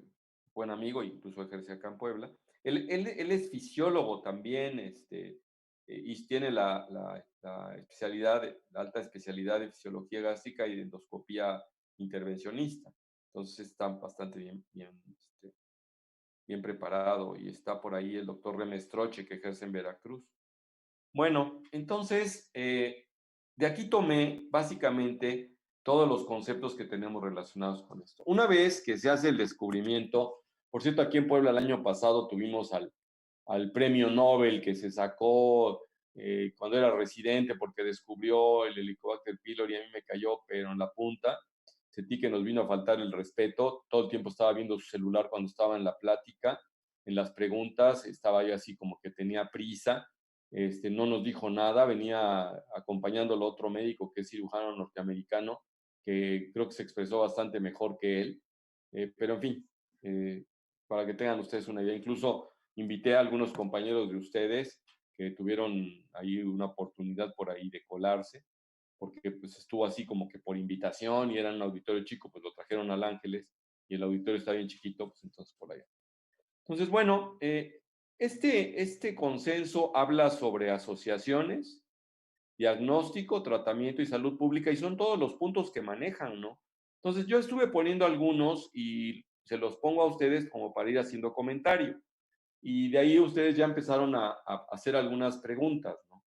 [SPEAKER 1] buen amigo, incluso ejerce acá en Puebla. Él es fisiólogo también, y tiene la especialidad, la alta especialidad de fisiología gástrica y de endoscopía intervencionista. Entonces está bastante bien preparado, y está por ahí el doctor Remestroche, que ejerce en Veracruz. Bueno, entonces, de aquí tomé básicamente todos los conceptos que tenemos relacionados con esto. Una vez que se hace el descubrimiento, por cierto, aquí en Puebla el año pasado tuvimos al premio Nobel que se sacó cuando era residente, porque descubrió el Helicobacter pylori. A mí me cayó, pero en la punta. Sentí que nos vino a faltar el respeto. Todo el tiempo estaba viendo su celular cuando estaba en la plática, en las preguntas. Estaba yo así como que tenía prisa. No nos dijo nada. Venía acompañándolo otro médico que es cirujano norteamericano, que creo que se expresó bastante mejor que él. Pero en fin, para que tengan ustedes una idea, incluso invité a algunos compañeros de ustedes que tuvieron ahí una oportunidad por ahí de colarse, porque pues estuvo así como que por invitación y era un auditorio chico, pues lo trajeron al Ángeles y el auditorio está bien chiquito, pues entonces por allá. Entonces, bueno, este consenso habla sobre asociaciones, diagnóstico, tratamiento y salud pública, y son todos los puntos que manejan, ¿no? Entonces yo estuve poniendo algunos y se los pongo a ustedes como para ir haciendo comentario. Y de ahí ustedes ya empezaron a hacer algunas preguntas, ¿no?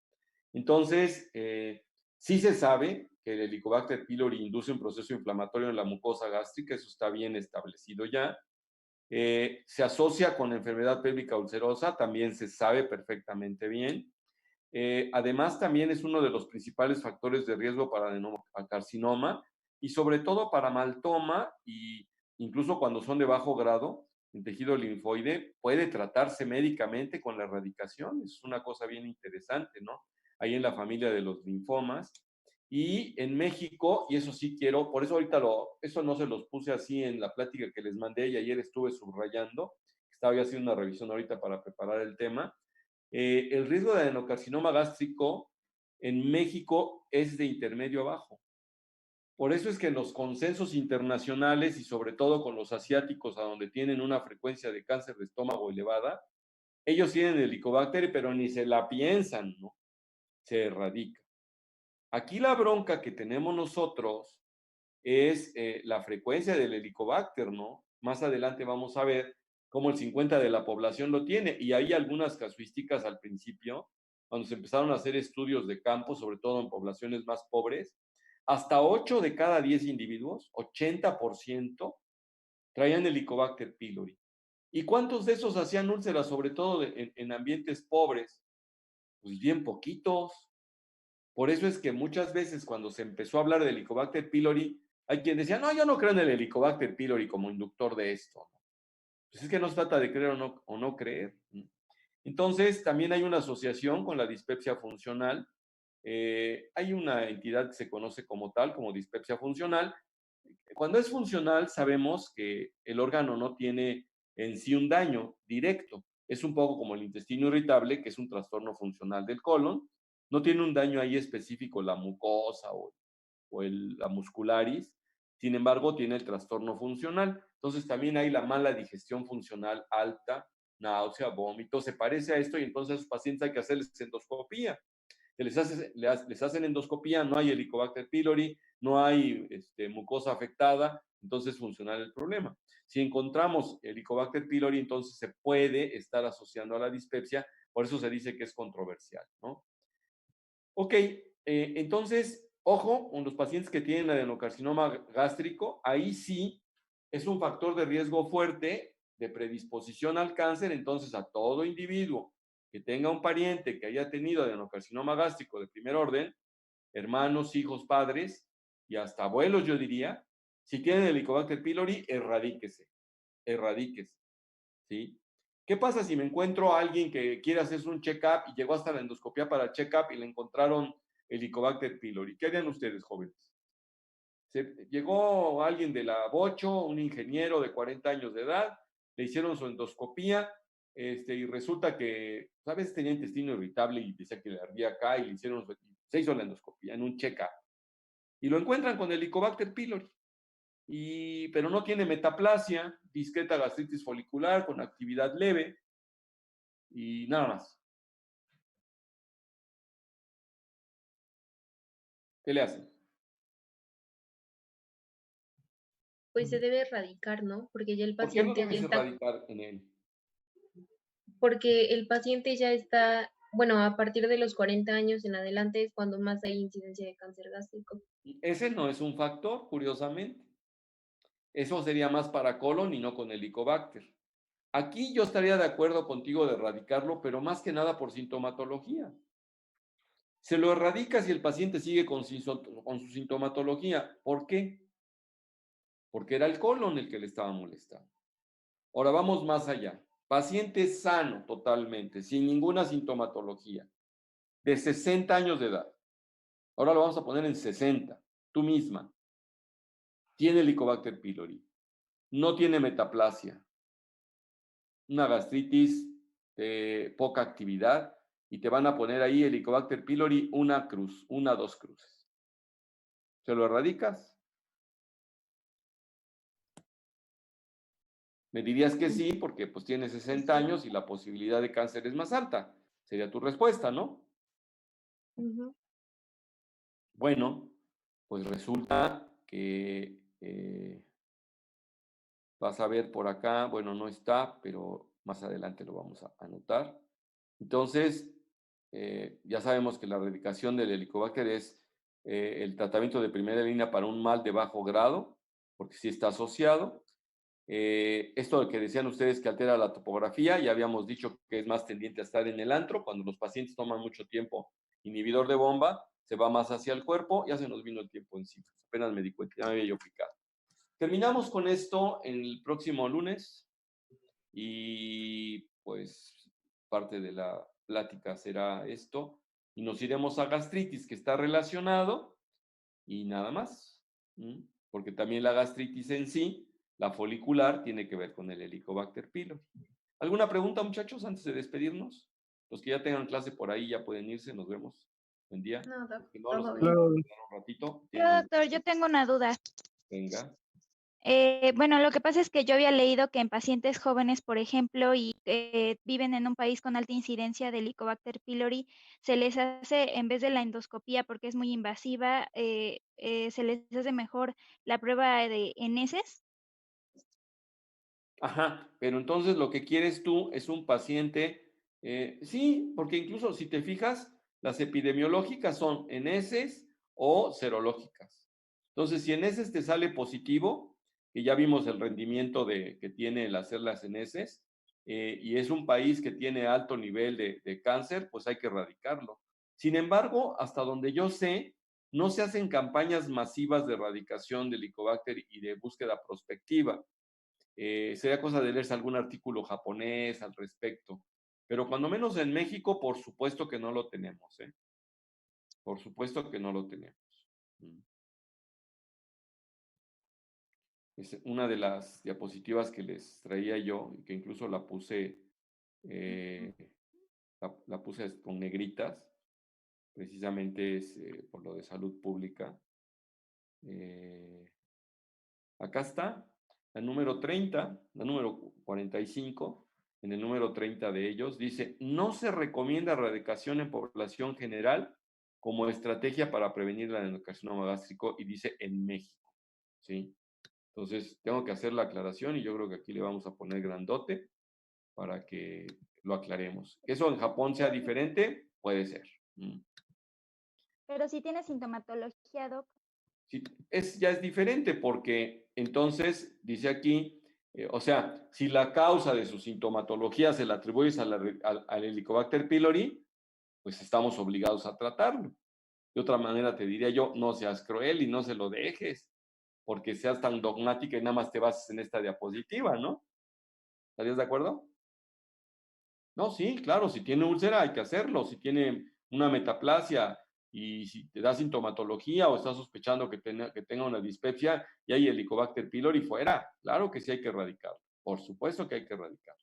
[SPEAKER 1] Entonces, sí se sabe que el Helicobacter pylori induce un proceso inflamatorio en la mucosa gástrica, eso está bien establecido ya. Se asocia con enfermedad pélvica ulcerosa, también se sabe perfectamente bien. Además, también es uno de los principales factores de riesgo para adenocarcinoma y sobre todo para maltoma, y incluso cuando son de bajo grado en tejido linfoide, puede tratarse médicamente con la erradicación. Es una cosa bien interesante, ¿no? Ahí en la familia de los linfomas. Y en México, y eso sí quiero, por eso ahorita eso no se los puse así en la plática que les mandé, y ayer estuve subrayando, estaba yo haciendo una revisión ahorita para preparar el tema. El riesgo de adenocarcinoma gástrico en México es de intermedio a bajo. Por eso es que en los consensos internacionales, y sobre todo con los asiáticos, a donde tienen una frecuencia de cáncer de estómago elevada, ellos tienen el Helicobacter, pero ni se la piensan, ¿no? Se erradica. Aquí la bronca que tenemos nosotros es la frecuencia del Helicobacter, ¿no? Más adelante vamos a ver cómo el 50% de la población lo tiene, y hay algunas casuísticas al principio, cuando se empezaron a hacer estudios de campo, sobre todo en poblaciones más pobres, hasta 8 de cada 10 individuos, 80%, traían Helicobacter pylori. ¿Y cuántos de esos hacían úlceras, sobre todo en ambientes pobres? Pues bien poquitos. Por eso es que muchas veces cuando se empezó a hablar del Helicobacter pylori, hay quien decía, no, yo no creo en el Helicobacter pylori como inductor de esto. Pues es que no se trata de creer o no creer. Entonces, también hay una asociación con la dispepsia funcional. Hay una entidad que se conoce como tal, como dispepsia funcional. Cuando es funcional, sabemos que el órgano no tiene en sí un daño directo. Es un poco como el intestino irritable, que es un trastorno funcional del colon. No tiene un daño ahí específico la mucosa o la muscularis. Sin embargo, tiene el trastorno funcional. Entonces, también hay la mala digestión funcional alta, náusea, vómito. Se parece a esto, y entonces a esos pacientes hay que hacerles endoscopía. que les hacen endoscopía, no hay Helicobacter pylori, no hay mucosa afectada, entonces funciona el problema. Si encontramos Helicobacter pylori, entonces se puede estar asociando a la dispepsia, por eso se dice que es controversial, ¿no? Ok, entonces, ojo, con los pacientes que tienen adenocarcinoma gástrico, ahí sí es un factor de riesgo fuerte de predisposición al cáncer, entonces a todo individuo que tenga un pariente que haya tenido adenocarcinoma gástrico de primer orden, hermanos, hijos, padres y hasta abuelos, yo diría, si tienen Helicobacter pylori, erradíquese, ¿sí? ¿Qué pasa si me encuentro a alguien que quiere hacerse un check-up y llegó hasta la endoscopia para check-up y le encontraron Helicobacter pylori? ¿Qué harían ustedes, jóvenes? Llegó alguien de la Bocho, un ingeniero de 40 años de edad, le hicieron su endoscopía, y resulta que a veces tenía intestino irritable y decía que le ardía acá y se hizo la endoscopía en un check-up. Y lo encuentran con Helicobacter pylori. Pero no tiene metaplasia, discreta gastritis folicular con actividad leve y nada más. ¿Qué le hacen?
[SPEAKER 5] Pues se debe erradicar, ¿no? Porque ya el
[SPEAKER 1] ¿Por qué no
[SPEAKER 5] paciente ya
[SPEAKER 1] debes
[SPEAKER 5] está,
[SPEAKER 1] erradicar en él?
[SPEAKER 5] porque el paciente ya está, bueno, a partir de los 40 años en adelante es cuando más hay incidencia de cáncer gástrico.
[SPEAKER 1] Ese no es un factor, curiosamente. Eso sería más para colon y no con Helicobacter. Aquí yo estaría de acuerdo contigo de erradicarlo, pero más que nada por sintomatología. Se lo erradica si el paciente sigue con su sintomatología. ¿Por qué? Porque era el colon el que le estaba molestando. Ahora vamos más allá. Paciente sano totalmente, sin ninguna sintomatología, de 60 años de edad. Ahora lo vamos a poner en 60. Tú misma. Tiene Helicobacter pylori. No tiene metaplasia. Una gastritis de poca actividad y te van a poner ahí Helicobacter pylori, una cruz, 2 cruces. ¿Se lo erradicas? Me dirías que sí, porque pues tienes 60 años y la posibilidad de cáncer es más alta. Sería tu respuesta, ¿no?
[SPEAKER 5] Ujú.
[SPEAKER 1] Bueno, pues resulta que vas a ver por acá, bueno, no está, pero más adelante lo vamos a anotar. Entonces, ya sabemos que la erradicación del Helicobacter es el tratamiento de primera línea para un mal de bajo grado, porque sí está asociado. Esto que decían ustedes que altera la topografía, ya habíamos dicho que es más tendiente a estar en el antro, cuando los pacientes toman mucho tiempo inhibidor de bomba, se va más hacia el cuerpo, ya se nos vino el tiempo encima, apenas me di cuenta, ya me había yo picado. Terminamos con esto el próximo lunes y pues parte de la plática será esto y nos iremos a gastritis que está relacionado y nada más, porque también la gastritis en sí, la folicular, tiene que ver con el Helicobacter pylori. ¿Alguna pregunta, muchachos, antes de despedirnos? Los que ya tengan clase por ahí ya pueden irse, nos vemos. Buen día.
[SPEAKER 5] No,
[SPEAKER 1] Los que no,
[SPEAKER 5] todo
[SPEAKER 1] los que
[SPEAKER 5] bien.
[SPEAKER 6] Claro,
[SPEAKER 1] un ratito.
[SPEAKER 2] Pero, doctor, yo tengo una duda.
[SPEAKER 1] Venga.
[SPEAKER 2] Bueno, lo que pasa es que yo había leído que en pacientes jóvenes, por ejemplo, y viven en un país con alta incidencia de Helicobacter pylori, se les hace, en vez de la endoscopía, porque es muy invasiva, se les hace mejor la prueba en heces.
[SPEAKER 1] Ajá, pero entonces lo que quieres tú es un paciente, sí, porque incluso si te fijas, las epidemiológicas son en heces o serológicas. Entonces, si en heces te sale positivo, que ya vimos el rendimiento que tiene el hacerlas en heces, y es un país que tiene alto nivel de cáncer, pues hay que erradicarlo. Sin embargo, hasta donde yo sé, no se hacen campañas masivas de erradicación del Helicobacter y de búsqueda prospectiva. Sería cosa de leerse algún artículo japonés al respecto. Pero cuando menos en México, por supuesto que no lo tenemos, ¿eh? Por supuesto que no lo tenemos. Es una de las diapositivas que les traía yo, y que incluso la puse, la puse con negritas, precisamente es por lo de salud pública. Acá está, la número 30, la número 45, en el número 30 de ellos, dice, no se recomienda erradicación en población general como estrategia para prevenir el adenocarcinoma gástrico y dice en México, ¿sí? Entonces, tengo que hacer la aclaración y yo creo que aquí le vamos a poner grandote para que lo aclaremos. ¿Que eso en Japón sea diferente? Puede ser.
[SPEAKER 2] Pero si tiene sintomatología, doc.
[SPEAKER 1] Sí, ya es diferente porque entonces, dice aquí, o sea, si la causa de su sintomatología se la atribuyes al Helicobacter pylori, pues estamos obligados a tratarlo. De otra manera te diría yo, no seas cruel y no se lo dejes, porque seas tan dogmática y nada más te bases en esta diapositiva, ¿no? ¿Estarías de acuerdo? No, sí, claro, si tiene úlcera hay que hacerlo, si tiene una metaplasia y si te da sintomatología o estás sospechando que tenga una dispepsia y hay Helicobacter pylori fuera, claro que sí hay que erradicarlo, por supuesto que hay que erradicarlo.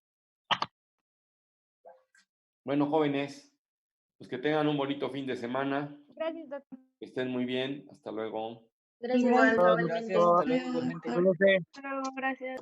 [SPEAKER 1] Bueno, jóvenes, pues que tengan un bonito fin de semana,
[SPEAKER 2] Gracias, doctor.
[SPEAKER 1] que estén muy bien, hasta luego.
[SPEAKER 5] Gracias, igual,
[SPEAKER 7] Gracias,
[SPEAKER 5] igualmente.
[SPEAKER 7] hasta luego, igualmente.
[SPEAKER 6] No sé.
[SPEAKER 3] Hasta luego, gracias.